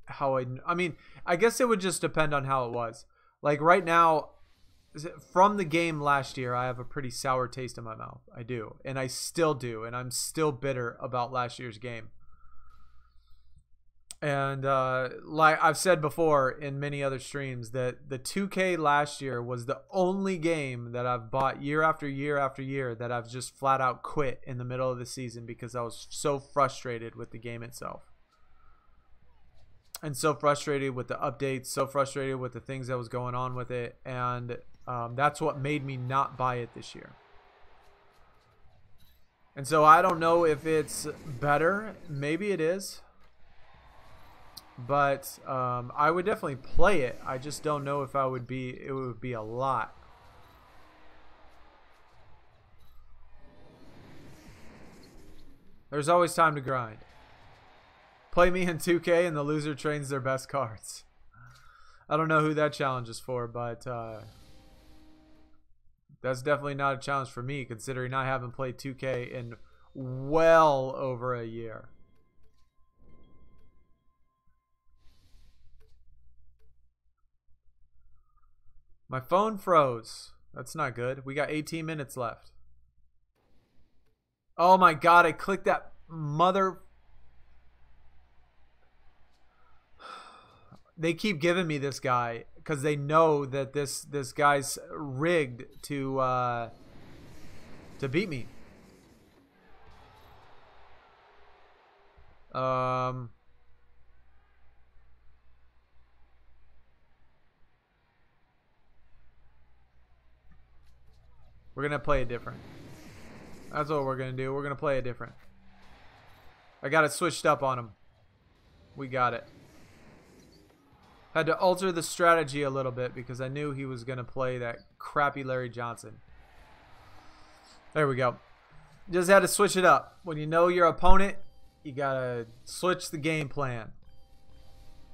how I mean, I guess it would just depend on how it was. Like right now, from the game last year, I have a pretty sour taste in my mouth. I do, and I still do, and I'm still bitter about last year's game. And like I've said before in many other streams, that the 2K last year was the only game that I've bought year after year after year that I've just flat out quit in the middle of the season because I was so frustrated with the game itself. And so frustrated with the updates, so frustrated with the things that was going on with it. And that's what made me not buy it this year. And so I don't know if it's better. Maybe it is. But I would definitely play it. I just don't know if it would be a lot. There's always time to grind. Play me in 2K and the loser trains their best cards. I don't know who that challenge is for, but that's definitely not a challenge for me, considering I haven't played 2K in well over a year. My phone froze. That's not good. We got 18 minutes left. Oh my god, I clicked that mother... They keep giving me this guy because they know that this guy's rigged to beat me. We're going to play it different. That's what we're going to do. We're going to play it different. I got it switched up on him. We got it. Had to alter the strategy a little bit because I knew he was going to play that crappy Larry Johnson. There we go. Just had to switch it up. When you know your opponent, you got to switch the game plan.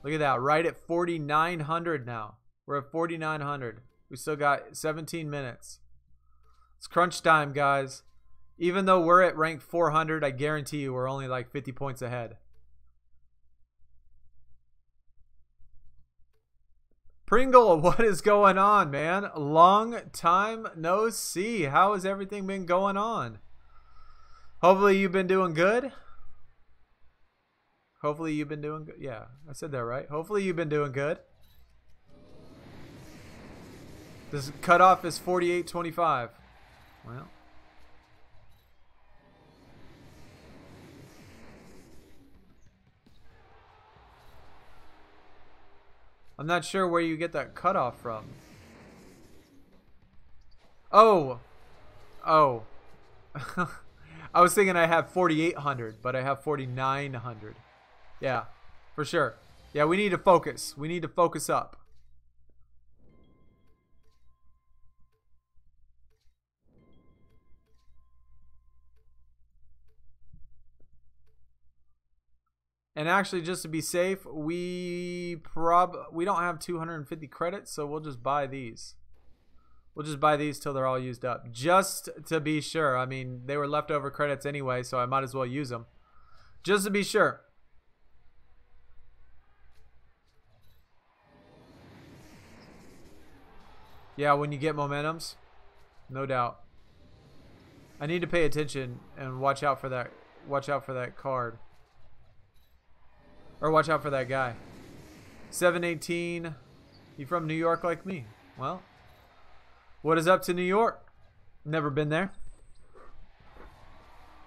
Look at that. Right at 4,900 now. We're at 4,900. We still got 17 minutes. It's crunch time, guys. Even though we're at rank 400, I guarantee you we're only like 50 points ahead. Pringle, what is going on, man? Long time no see. How has everything been going on? Hopefully you've been doing good. Hopefully you've been doing good. Yeah, I said that right. Hopefully you've been doing good. This cutoff is 48.25. Well. I'm not sure where you get that cutoff from. Oh. Oh. I was thinking I have 4,800, but I have 4,900. Yeah, for sure. Yeah, we need to focus. We need to focus up. And actually, just to be safe, we don't have 250 credits, so we'll just buy these. We'll just buy these till they're all used up, just to be sure. I mean, they were leftover credits anyway, so I might as well use them, just to be sure. Yeah, when you get momentums, no doubt. I need to pay attention and watch out for that. Watch out for that card. Or watch out for that guy. 718. You from New York like me? Well, what is up to New York? Never been there.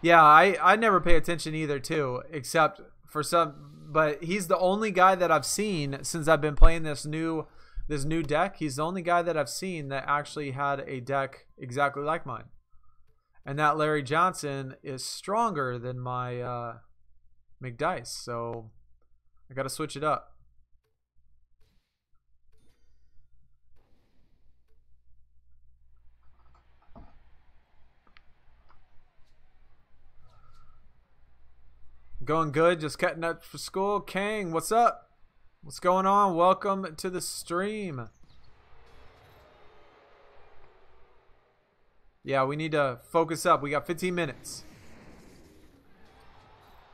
Yeah, I never pay attention either too, except for some. but he's the only guy that I've seen since I've been playing this new deck. He's the only guy that I've seen that actually had a deck exactly like mine. And that Larry Johnson is stronger than my McDice, so I got to switch it up. Going good, just cutting up for school. Kang, what's up? What's going on? Welcome to the stream. Yeah, we need to focus up. We got 15 minutes.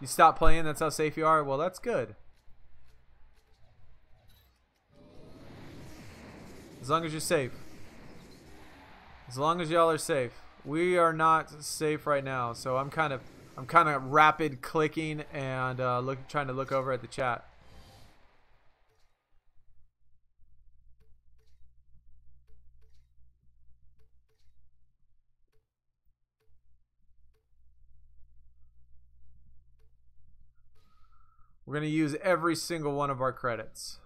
You stop playing, that's how safe you are? Well, that's good. As long as you're safe. As long as y'all are safe. We are not safe right now, so I'm kind of rapid clicking and trying to look over at the chat. We're going to use every single one of our credits.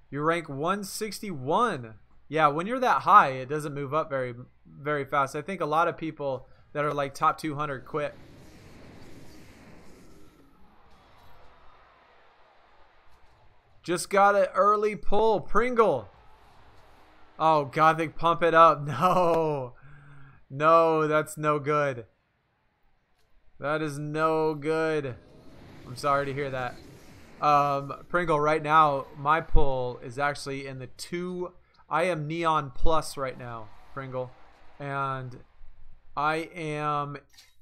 You rank 161. Yeah, when you're that high, it doesn't move up very fast. I think a lot of people that are like top 200 quit. Just got an early pull. Pringle. Oh, Gothic, pump it up. No. No, that's no good. That is no good. I'm sorry to hear that. Pringle, right now, my pull is actually in the 2. I am Neon Plus right now, Pringle. And I am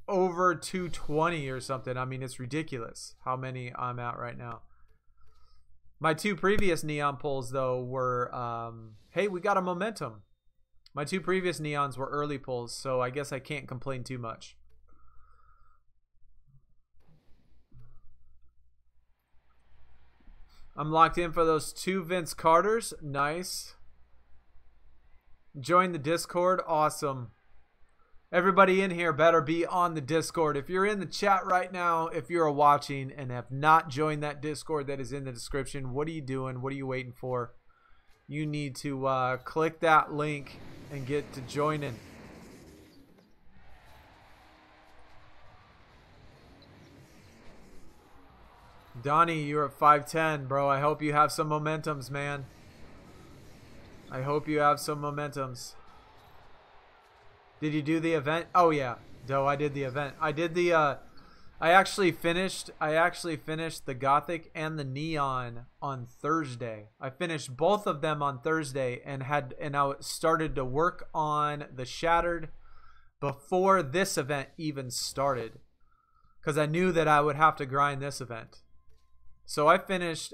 over 220 or something. I mean, it's ridiculous how many I'm at right now. My 2 previous Neon pulls, though, were, hey, we got a momentum. My 2 previous Neons were early pulls, so I guess I can't complain too much. I'm locked in for those 2 Vince Carters. Nice. Join the Discord. Awesome. Everybody in here better be on the Discord. If you're in the chat right now, if you're watching and have not joined that Discord that is in the description, what are you doing? What are you waiting for? You need to click that link and get to joining. Donnie, you're at 510, bro. I hope you have some momentums, man. I hope you have some momentums. Did you do the event? Oh yeah, Doe, I did the event. I did the I actually finished the Gothic and the Neon on Thursday. I finished both of them on Thursday and I started to work on the Shattered before this event even started, because I knew that I would have to grind this event. So I finished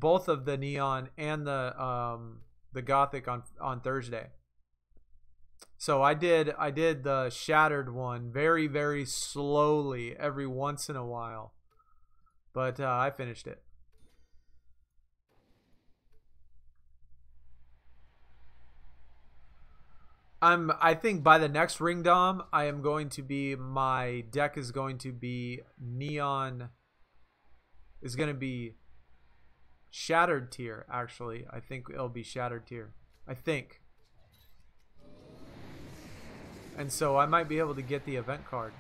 both of the Neon and the Gothic on Thursday. So I did the Shattered one very, very slowly every once in a while, but I finished it. I think by the next Ring Dom, my deck is going to be Neon. Is going to be Shattered tier, actually. I think it'll be Shattered tier. I think. And so I might be able to get the event card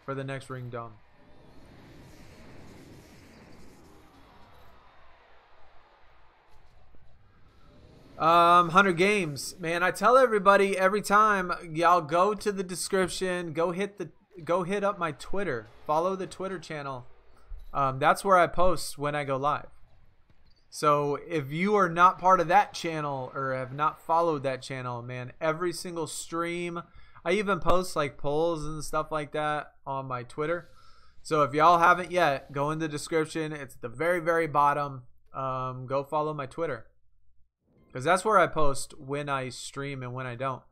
for the next Ring Dome. $100 games. Man, I tell everybody every time, y'all go to the description, go hit up my Twitter. Follow the Twitter channel. That's where I post when I go live. So if you are not part of that channel or have not followed that channel, man, every single stream, I even post like polls and stuff like that on my Twitter. So if y'all haven't yet, go in the description. It's at the very, very bottom. Go follow my Twitter, because that's where I post when I stream and when I don't.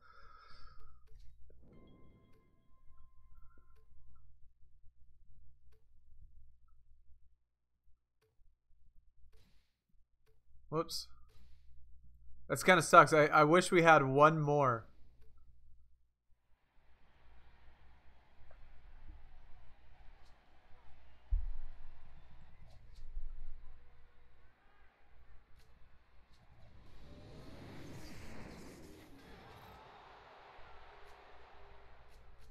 Whoops. That's kind of sucks. I wish we had one more.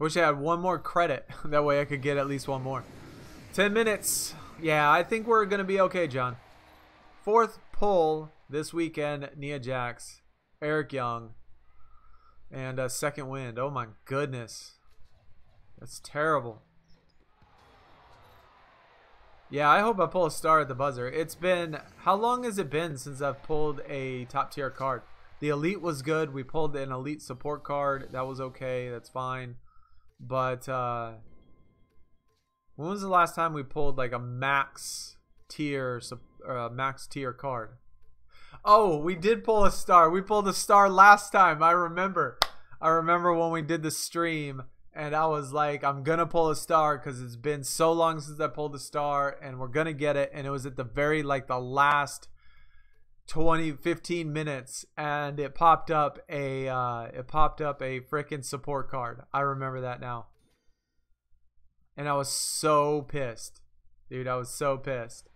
Wish I had one more credit. That way I could get at least one more. 10 minutes. Yeah, I think we're going to be okay, John. 4th pull this weekend. Nia Jax, Eric Young, and second wind. Oh my goodness. That's terrible. Yeah, I hope I pull a star at the buzzer. It's been, how long has it been since I've pulled a top tier card? The elite was good. We pulled an elite support card. That was okay. That's fine. But when was the last time we pulled like a max tier card? Oh, we did pull a star. We pulled a star last time. I remember. I remember when we did the stream. And I was like, I'm going to pull a star because it's been so long since I pulled a star. And we're going to get it. And it was at the very, like, the last 15 minutes. And it popped up a freaking support card. I remember that now. And I was so pissed. Dude, I was so pissed.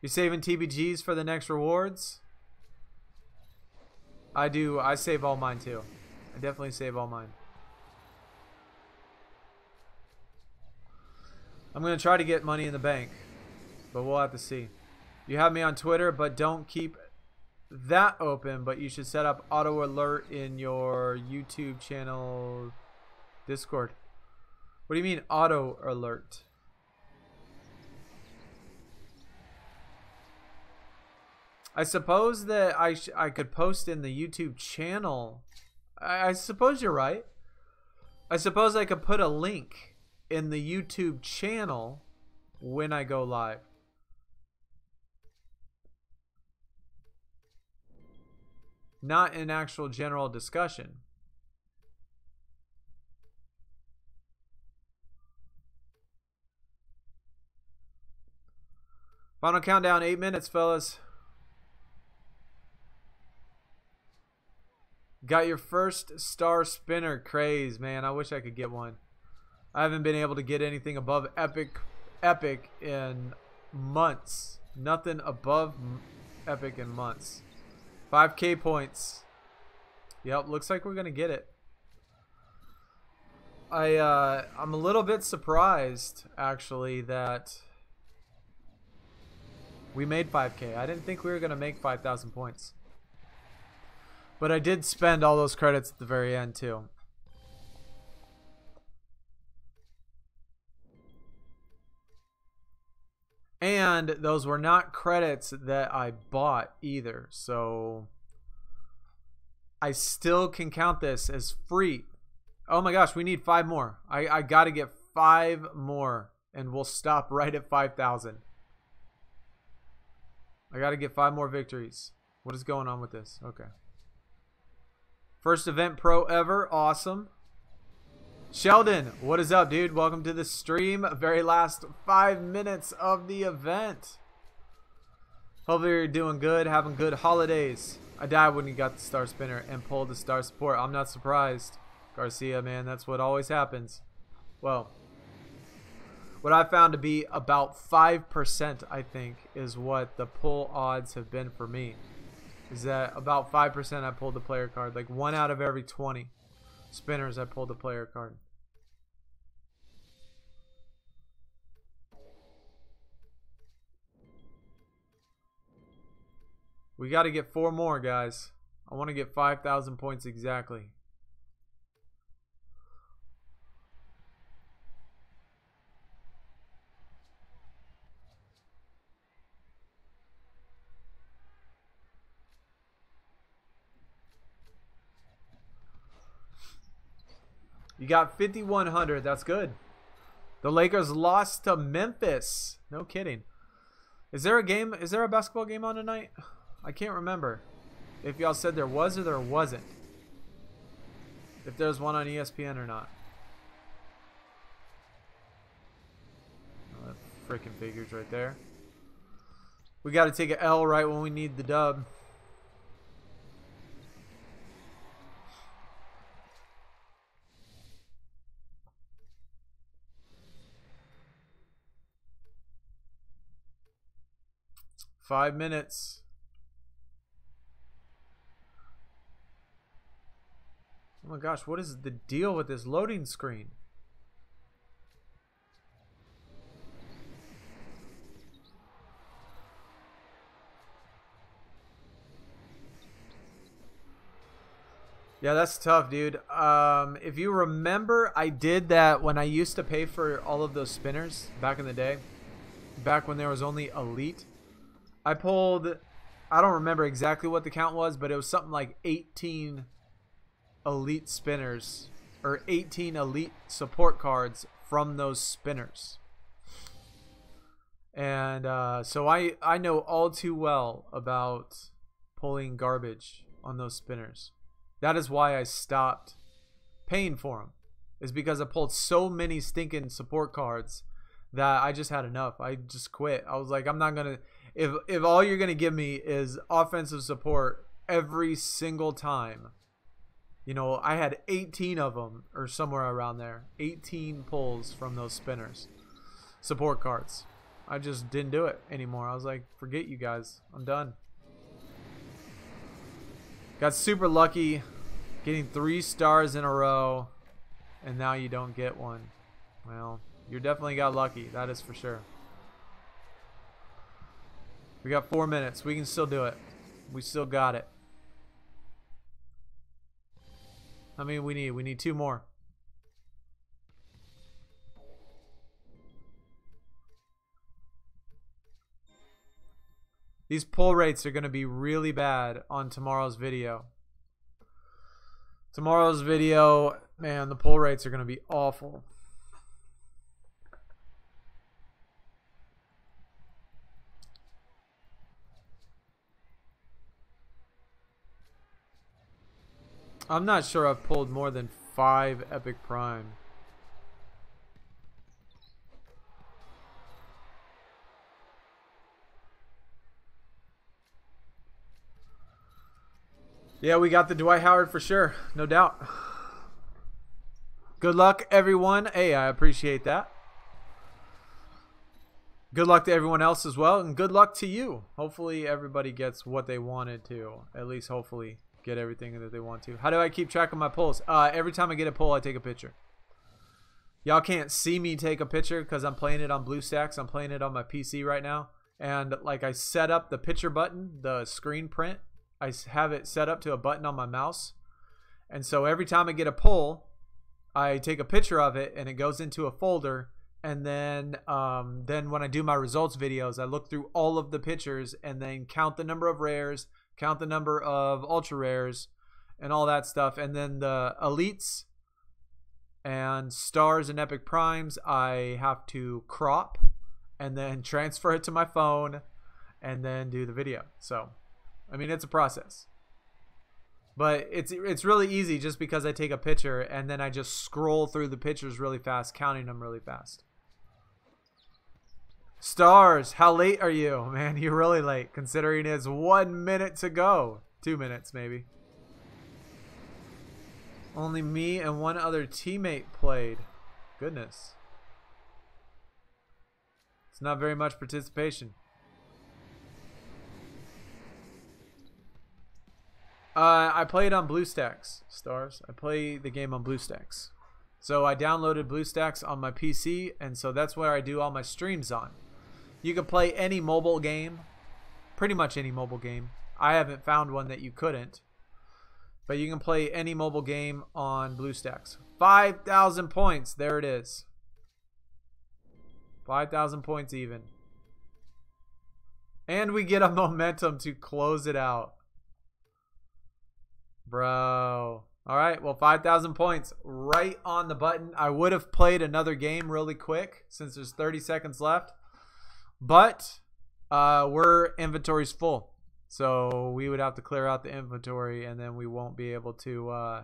You saving TBGs for the next rewards? I do. I save all mine too. I definitely save all mine. I'm going to try to get money in the bank, but we'll have to see. You have me on Twitter, but don't keep that open, but you should set up auto alert in your YouTube channel Discord. What do you mean auto alert? I suppose that I could post in the YouTube channel. I suppose you're right. I suppose I could put a link in the YouTube channel when I go live. Not an actual general discussion. Final countdown, 8 minutes, fellas. Got your first star spinner craze, man. I wish I could get one. I haven't been able to get anything above epic in months. Nothing above epic in months. 5K points. Yep, looks like we're gonna get it. I'm a little bit surprised actually that we made 5K. I didn't think we were gonna make 5,000 points. But I did spend all those credits at the very end too. And those were not credits that I bought either. So I still can count this as free. Oh my gosh, we need 5 more. I got to get 5 more and we'll stop right at 5,000. I got to get 5 more victories. What is going on with this? Okay. First event pro ever. Awesome. Sheldon, what is up, dude? Welcome to the stream. Very last 5 minutes of the event. Hopefully you're doing good, having good holidays. I died when you got the star spinner and pulled the star support. I'm not surprised. Garcia, man, that's what always happens. Well, what I found to be about 5%, I think, is what the pull odds have been for me. Is that about 5% I pulled the player card. Like 1 out of every 20 spinners I pulled the player card. We got to get 4 more, guys. I want to get 5,000 points exactly. You got 5,100. That's good. The Lakers lost to Memphis. No kidding. Is there a game? Is there a basketball game on tonight? I can't remember if y'all said there was or there wasn't. If there's one on ESPN or not. Oh, that freaking figures right there. We got to take an L right when we need the dub. Five minutes. Oh my gosh, what is the deal with this loading screen? Yeah, that's tough, dude. If you remember, I did that when I used to pay for all of those spinners back in the day. Back when there was only Elite. I pulled, I don't remember exactly what the count was, but it was something like 18 Elite spinners. Or 18 Elite support cards from those spinners. And so I know all too well about pulling garbage on those spinners. That is why I stopped paying for them. Is because I pulled so many stinking support cards that I just had enough. I just quit. I was like, I'm not gonna. If all you're gonna give me is offensive support every single time, you know, I had 18 of them or somewhere around there. 18 pulls from those spinners, support cards. I just didn't do it anymore. I was like, forget you guys. I'm done. Got super lucky getting 3 stars in a row, and now you don't get one. Well, you definitely got lucky. That is for sure. We got 4 minutes. We can still do it. We still got it. How many we need? We need 2 more. These pull rates are going to be really bad on tomorrow's video. Tomorrow's video, man, the pull rates are going to be awful. I'm not sure I've pulled more than 5 Epic Prime. Yeah, we got the Dwight Howard for sure. No doubt. Good luck, everyone. Hey, I appreciate that. Good luck to everyone else as well. And good luck to you. Hopefully everybody gets what they wanted to. At least hopefully get everything that they want to. How do I keep track of my pulls? Every time I get a pull, I take a picture. Y'all can't see me take a picture because I'm playing it on BlueStacks. I'm playing it on my PC right now. And like I set up the picture button, the screen print. I have it set up to a button on my mouse, and so every time I get a pull, I take a picture of it and it goes into a folder, and then when I do my results videos, I look through all of the pictures and then count the number of rares, count the number of ultra rares, and all that stuff, and then the elites and stars and epic primes I have to crop and then transfer it to my phone and then do the video. So I mean, it's a process, but it's really easy just because I take a picture and then I just scroll through the pictures really fast, counting them really fast. Stars, how late are you? Man, you're really late considering it's 1 minute to go. 2 minutes maybe. Only me and one other teammate played. Goodness. It's not very much participation. I play it on BlueStacks, Stars. I play the game on BlueStacks. So I downloaded BlueStacks on my PC, and so that's where I do all my streams on. You can play any mobile game, pretty much any mobile game. I haven't found one that you couldn't, but you can play any mobile game on BlueStacks. 5,000 points, there it is. 5,000 points even. And we get a momentum to close it out. Bro. Alright, well, 5,000 points right on the button. I would have played another game really quick since there's 30 seconds left. But we're inventory's full. So we would have to clear out the inventory, and then we won't be able to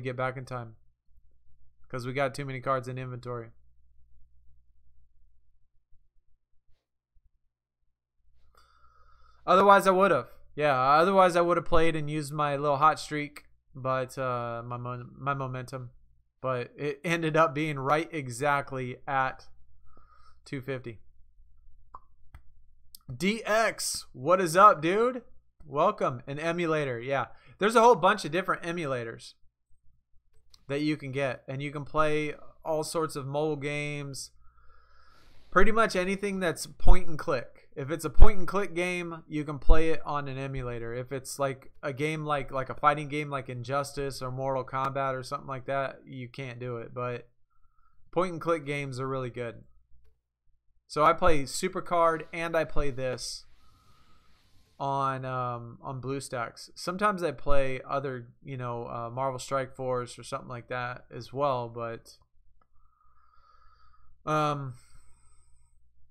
get back in time. Because we got too many cards in inventory. Otherwise I would have. Yeah, otherwise I would have played and used my little hot streak, but my momentum. But it ended up being right exactly at 250. DX, what is up, dude? Welcome. An emulator, yeah. There's a whole bunch of different emulators. that you can get. And you can play all sorts of mobile games. Pretty much anything that's point and click. If it's a point and click game, you can play it on an emulator. If it's like a game like a fighting game like Injustice or Mortal Kombat or something like that, you can't do it. But point and click games are really good. So I play Supercard and I play this on BlueStacks. Sometimes I play other, you know, Marvel Strike Force or something like that as well, but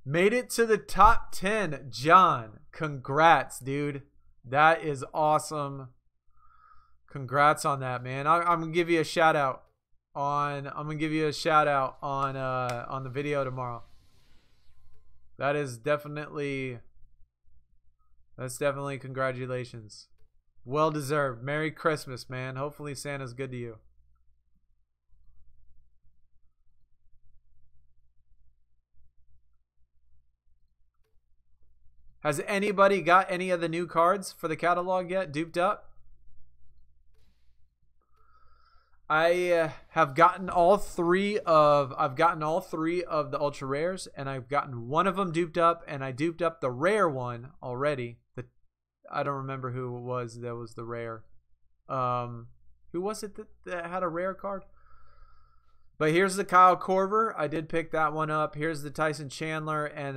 made it to the top 10. John, congrats, dude. That is awesome. Congrats on that, man. I'm gonna give you a shout out on the video tomorrow. That's definitely congratulations. Well deserved. Merry Christmas, man. Hopefully Santa's good to you. Has anybody got any of the new cards for the catalog yet? Duped up? I have gotten all three of the ultra rares, and I've gotten one of them duped up, and I duped up the rare one already. I don't remember who it was that was the rare. Who was it that had a rare card? But here's the Kyle Korver. I did pick that one up. Here's the Tyson Chandler, and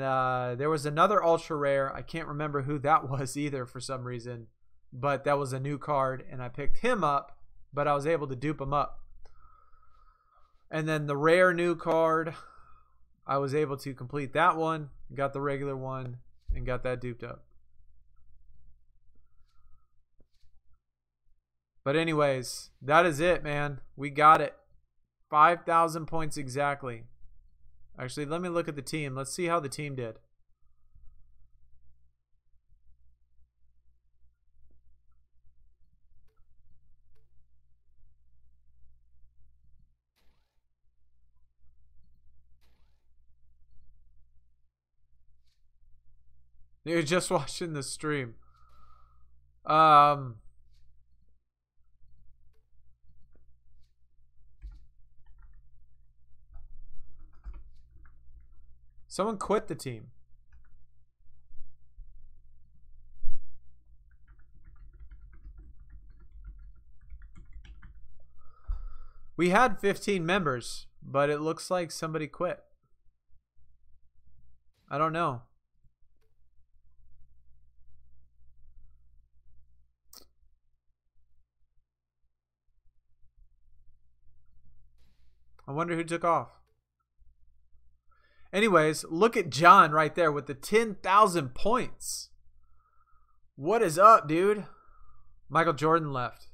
there was another ultra rare. I can't remember who that was either for some reason, but that was a new card, and I picked him up. But I was able to dupe him up. And then the rare new card, I was able to complete that one, got the regular one, and got that duped up. But anyways, that is it, man. We got it. 5,000 points exactly. Actually, let me look at the team. Let's see how the team did. You're just watching the stream. Someone quit the team. We had 15 members, but it looks like somebody quit. I don't know. I wonder who took off. Anyways, look at John right there with the 10,000 points. What is up, dude? Michael Jordan left.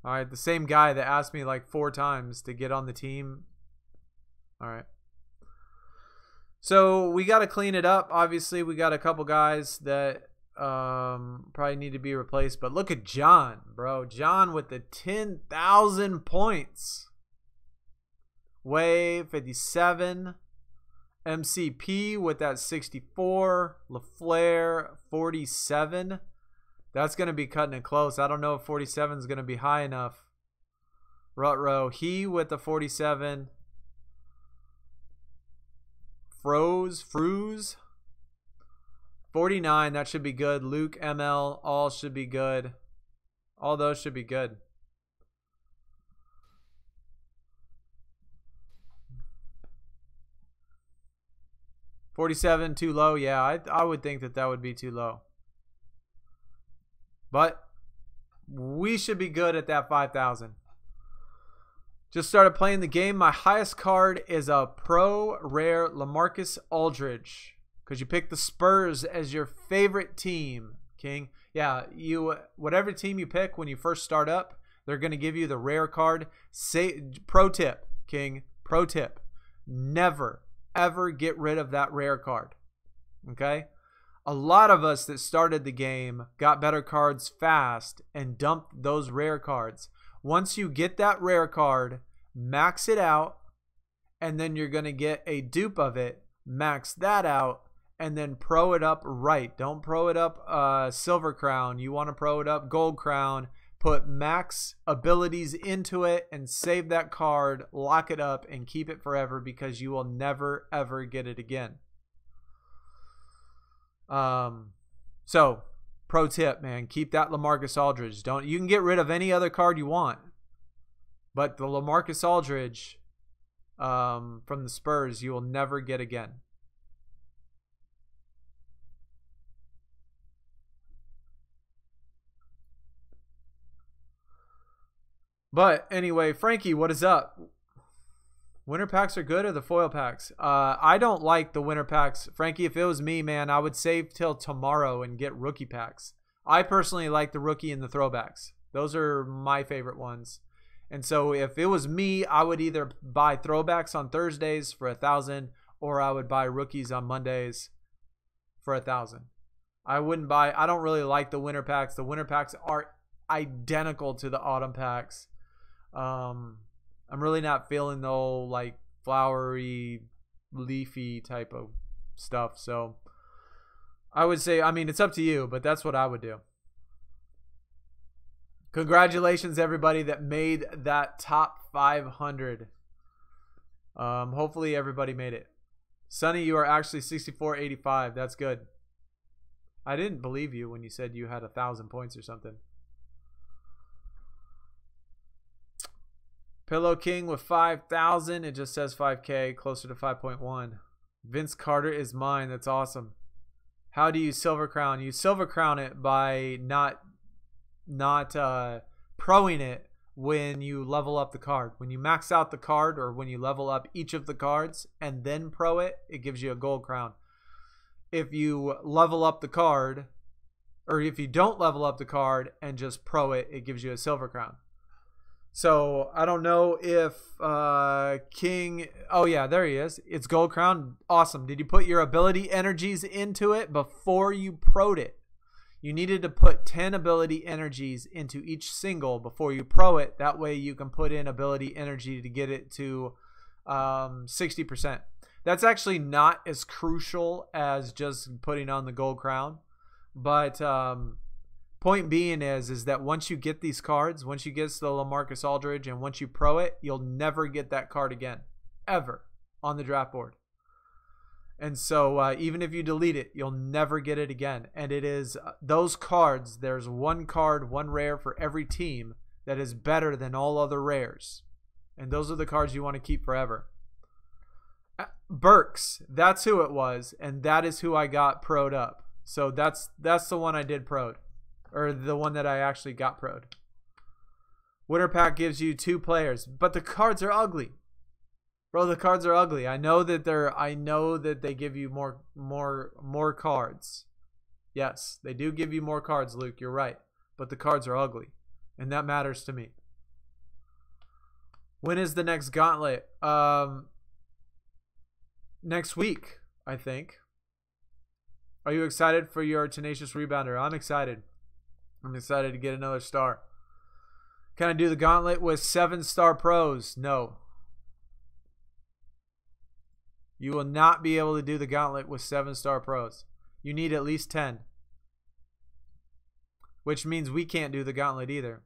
All right, the same guy that asked me like 4 times to get on the team. All right. So we got to clean it up. Obviously, we got a couple guys that probably need to be replaced, but look at John, bro. John with the 10,000 points. Wave 57. MCP with that 64. LaFleur 47. That's going to be cutting it close. I don't know if 47 is going to be high enough. Rutro, he with the 47. Froze 49, that should be good. Luke, ML, all should be good. All those should be good. $47 too low. Yeah, I would think that would be too low. But we should be good at that 5,000. Just started playing the game. My highest card is a pro rare LaMarcus Aldridge. Because you pick the Spurs as your favorite team, King. Yeah, whatever team you pick when you first start up, they're going to give you the rare card. Pro tip, King. Pro tip. Never, ever get rid of that rare card. Okay? A lot of us that started the game got better cards fast and dumped those rare cards. Once you get that rare card, max it out, and then you're going to get a dupe of it. Max that out. and then pro it up right. Don't pro it up silver crown. You want to pro it up gold crown. Put max abilities into it and save that card, lock it up, and keep it forever because you will never, ever get it again. So, pro tip, man, keep that LaMarcus Aldridge. You can get rid of any other card you want, but the LaMarcus Aldridge from the Spurs, you will never get again. But anyway, Frankie, what is up? Winter packs are good or the foil packs? I don't like the winter packs. Frankie, if it was me, man, I would save till tomorrow and get rookie packs. I personally like the rookie and the throwbacks. Those are my favorite ones. And so if it was me, I would either buy throwbacks on Thursdays for 1,000 or I would buy rookies on Mondays for 1,000. I don't really like the winter packs. The winter packs are identical to the autumn packs. I'm really not feeling the whole like flowery, leafy type of stuff. So I would say, I mean, it's up to you, but that's what I would do. Congratulations, everybody that made that top 500. Hopefully everybody made it. Sonny, you are actually 64.85. That's good. I didn't believe you when you said you had 1,000 points or something. Pillow King with 5,000. It just says 5K, closer to 5.1. Vince Carter is mine. That's awesome. How do you silver crown? You silver crown it by not proing it when you level up the card. When you max out the card or when you level up each of the cards and then pro it, it gives you a gold crown. If you level up the card, or if you don't level up the card and just pro it, it gives you a silver crown. So I don't know if King, oh yeah, there he is. It's gold crown. Awesome. Did you put your ability energies into it before you pro'd it? You needed to put 10 ability energies into each single before you pro it. That way you can put in ability energy to get it to 60%. That's actually not as crucial as just putting on the gold crown. But point being is that once you get these cards, once you get the LaMarcus Aldridge and once you pro it, you'll never get that card again, ever, on the draft board. And so even if you delete it, you'll never get it again. And it is those cards, there's one card, one rare for every team that is better than all other rares. And those are the cards you want to keep forever. Burks, that's who it was, and that is who I got pro'd up. So that's the one I did pro'd, or the one that I actually got pro'd. Winter pack gives you 2 players, but the cards are ugly. Bro, the cards are ugly. I know that they give you more cards. Yes, they do give you more cards, Luke. You're right. But the cards are ugly, and that matters to me. When is the next gauntlet? Next week, I think. Are you excited for your Tenacious Rebounder? I'm excited. I'm excited to get another star. Can I do the gauntlet with 7-star pros? No. You will not be able to do the gauntlet with 7-star pros. You need at least 10. Which means we can't do the gauntlet either.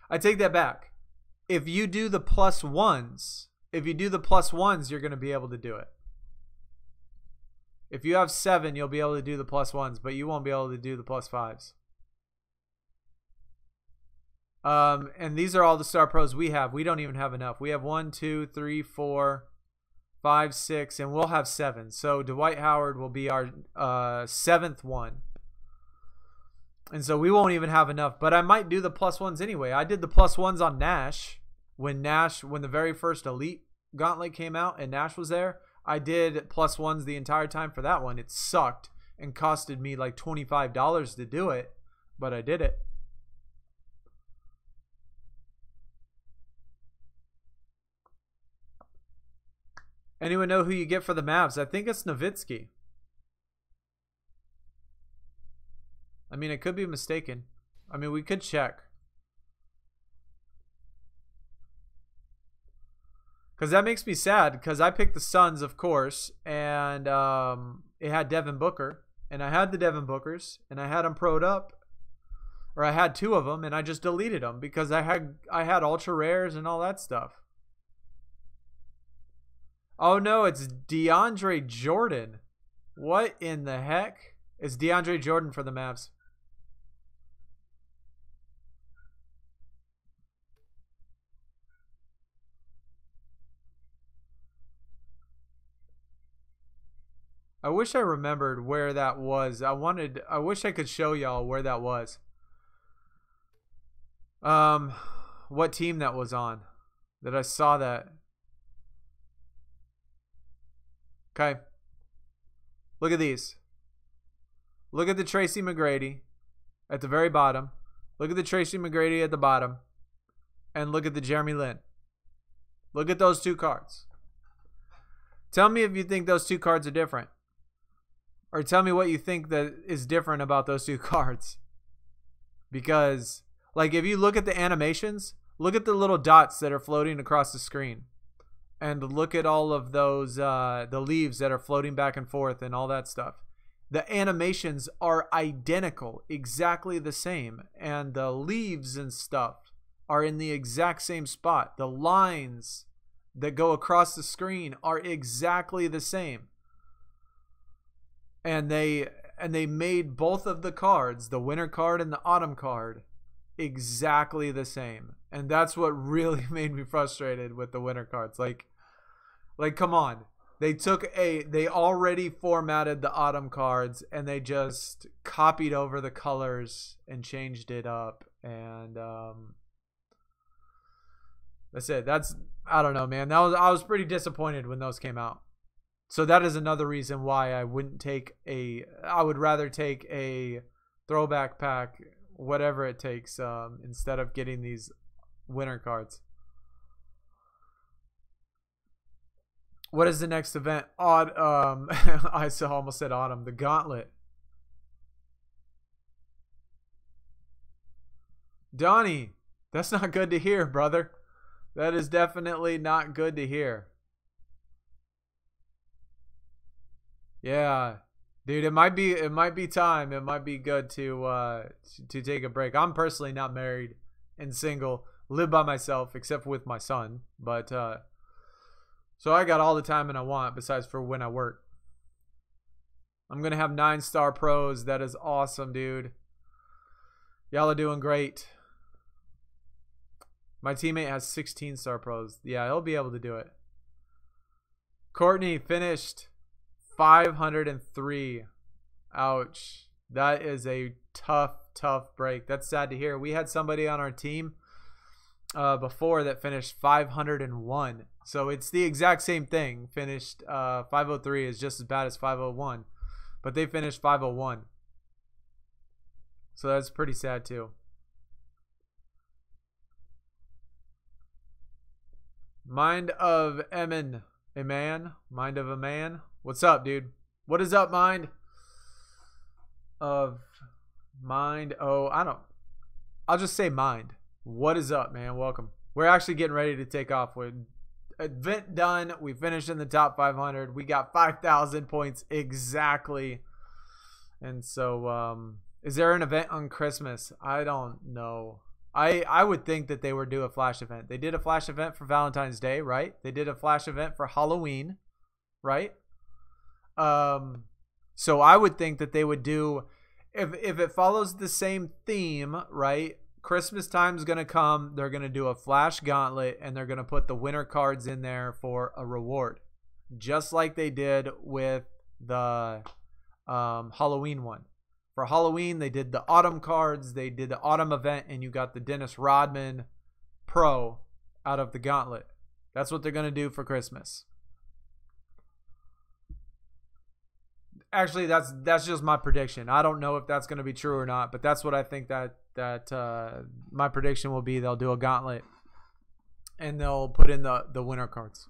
I take that back. If you do the +1s, you're going to be able to do it. If you have 7, you'll be able to do the +1s, but you won't be able to do the +5s. And these are all the star pros we have. We don't even have enough. We have 1, 2, 3, 4, 5, 6, and we'll have 7. So Dwight Howard will be our 7th one. And so we won't even have enough. But I might do the +1s anyway. I did the +1s on Nash when the very first Elite Gauntlet came out and Nash was there. I did +1s the entire time for that one. It sucked and costed me like $25 to do it, but I did it. Anyone know who you get for the Mavs? I think it's Nowitzki. I mean, I could be mistaken. I mean, we could check. Because that makes me sad, because I picked the Suns, of course, and it had Devin Booker, and I had the Devin Bookers, and I had them pro'd up, or I had 2 of them, and I just deleted them because I had ultra rares and all that stuff. Oh no, it's DeAndre Jordan. What in the heck? It's DeAndre Jordan for the Mavs. I wish I remembered where that was. I wish I could show y'all where that was. What team that was on. That I saw that. Okay. Look at these. Look at the Tracy McGrady at the very bottom. Look at the Tracy McGrady at the bottom. And look at the Jeremy Lin. Look at those 2 cards. Tell me if you think those 2 cards are different. Or tell me what you think that is different about those 2 cards. Because, like, if you look at the animations, look at the little dots that are floating across the screen. And look at all of those, the leaves that are floating back and forth and all that stuff. The animations are identical, exactly the same. And the leaves and stuff are in the exact same spot. The lines that go across the screen are exactly the same. And they made both of the cards, the winter card and the autumn card, exactly the same. And that's what really made me frustrated with the winter cards. Like come on. They already formatted the autumn cards and they just copied over the colors and changed it up. And that's it. I don't know, man. I was pretty disappointed when those came out. So that is another reason why I would rather take a throwback pack, whatever it takes, instead of getting these winter cards. What is the next event? I almost said autumn. The Gauntlet. Donnie, that's not good to hear, brother. That is definitely not good to hear. Yeah, dude, it might be time. It might be good to take a break. I'm personally not married and single, live by myself except with my son. But so I got all the time I want besides for when I work. I'm gonna have 9-star pros. That is awesome, dude. Y'all are doing great. My teammate has 16-star pros. Yeah, he'll be able to do it. Courtney finished 503. Ouch. That is a tough break. That's sad to hear. We had somebody on our team before that finished 501. So it's the exact same thing. Finished 503 is just as bad as 501. But they finished 501. So that's pretty sad too. Mind of Emin. A man. Mind of a man. What's up, dude? What is up, Mind? Of Mind. Oh, I'll just say Mind. What is up, man? Welcome. We're actually getting ready to take off. With event done. We finished in the top 500. We got 5,000 points exactly. And so, is there an event on Christmas? I don't know. I would think that they would do a flash event. They did a flash event for Valentine's Day, right? They did a flash event for Halloween, right? So I would think that they would do, if it follows the same theme, right? Christmas time's going to come. They're going to do a flash gauntlet and they're going to put the winter cards in there for a reward. Just like they did with the Halloween one. For Halloween, they did the autumn cards. They did the autumn event, and you got the Dennis Rodman Pro out of the gauntlet. That's what they're going to do for Christmas. Actually, that's just my prediction. I don't know if that's going to be true or not, but that's what I think that my prediction will be. They'll do a gauntlet, and they'll put in the winter cards.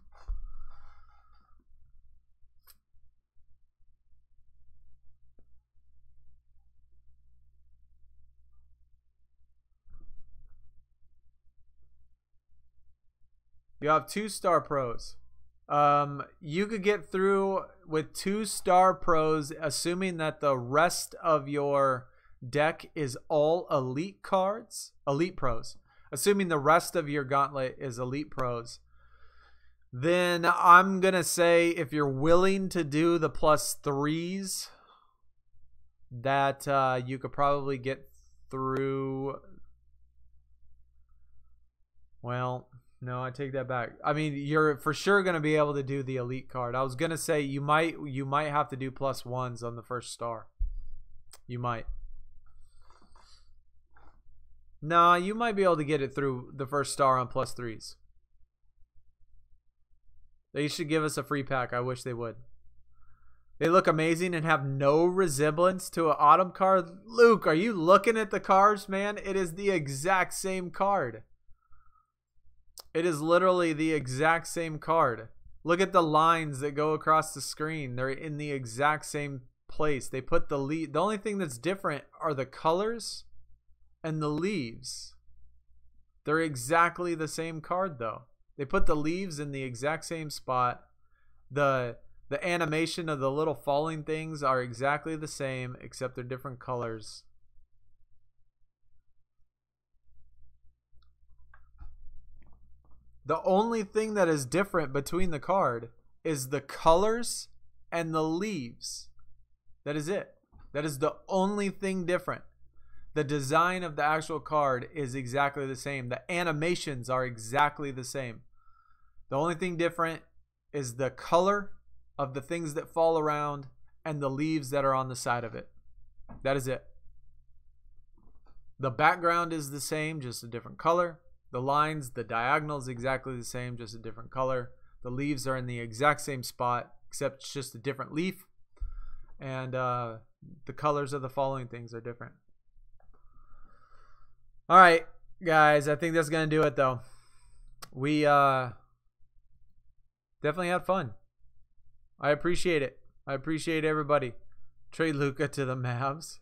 You have 2-star pros. You could get through with 2-star pros, assuming that the rest of your deck is all elite cards, elite pros. Assuming the rest of your gauntlet is elite pros. Then I'm going to say if you're willing to do the +3s, that you could probably get through. Well, no, I take that back. I mean, you're for sure going to be able to do the elite card. I was going to say you might have to do +1s on the first star. You might. Nah, you might be able to get it through the first star on +3s. They should give us a free pack. I wish they would. They look amazing and have no resemblance to an autumn card. Luke, are you looking at the cards, man? It is the exact same card. It is literally the exact same card. Look at the lines that go across the screen. They're in the exact same place. They put the leaf. The only thing that's different are the colors and the leaves. They're exactly the same card though. They put the leaves in the exact same spot. The animation of the little falling things are exactly the same, except they're different colors. The only thing that is different between the card is the colors and the leaves. That is it. That is the only thing different. The design of the actual card is exactly the same. The animations are exactly the same. The only thing different is the color of the things that fall around and the leaves that are on the side of it. That is it. The background is the same, just a different color. The lines, the diagonals, exactly the same, just a different color. The leaves are in the exact same spot, except it's just a different leaf. And the colors of the following things are different. All right, guys, I think that's going to do it, though. We definitely had fun. I appreciate it. I appreciate everybody. Trade Luka to the Mavs.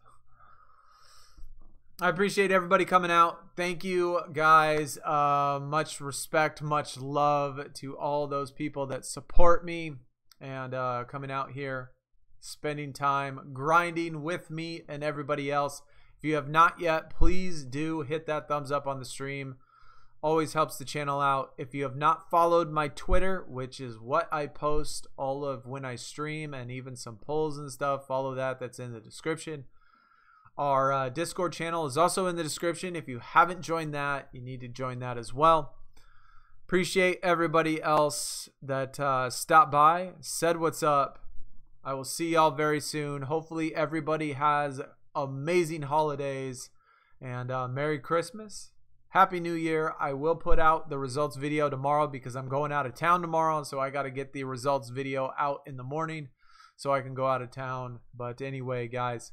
I appreciate everybody coming out. Thank you, guys. Much respect, much love to all those people that support me and coming out here, spending time, grinding with me and everybody else. If you have not yet, please do hit that thumbs up on the stream. Always helps the channel out. If you have not followed my Twitter, which is what I post all of when I stream and even some polls and stuff, follow that. That's in the description. Our Discord channel is also in the description. If you haven't joined that, you need to join that as well. Appreciate everybody else that stopped by, said what's up. I will see y'all very soon. Hopefully everybody has amazing holidays and Merry Christmas. Happy New Year. I will put out the results video tomorrow because I'm going out of town tomorrow. So I got to get the results video out in the morning so I can go out of town. But anyway, guys,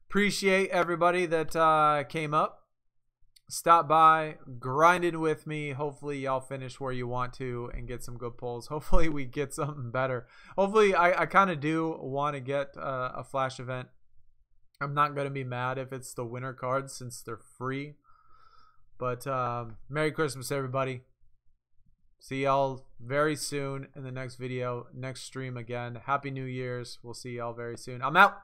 appreciate everybody that came up, stopped by, grinded with me. Hopefully y'all finish where you want to and get some good pulls. Hopefully we get something better. Hopefully I kind of do want to get a flash event. I'm not going to be mad if it's the winter cards since they're free. But Merry Christmas, everybody. See y'all very soon in the next video, next stream again. Happy New Year's. We'll see y'all very soon. I'm out.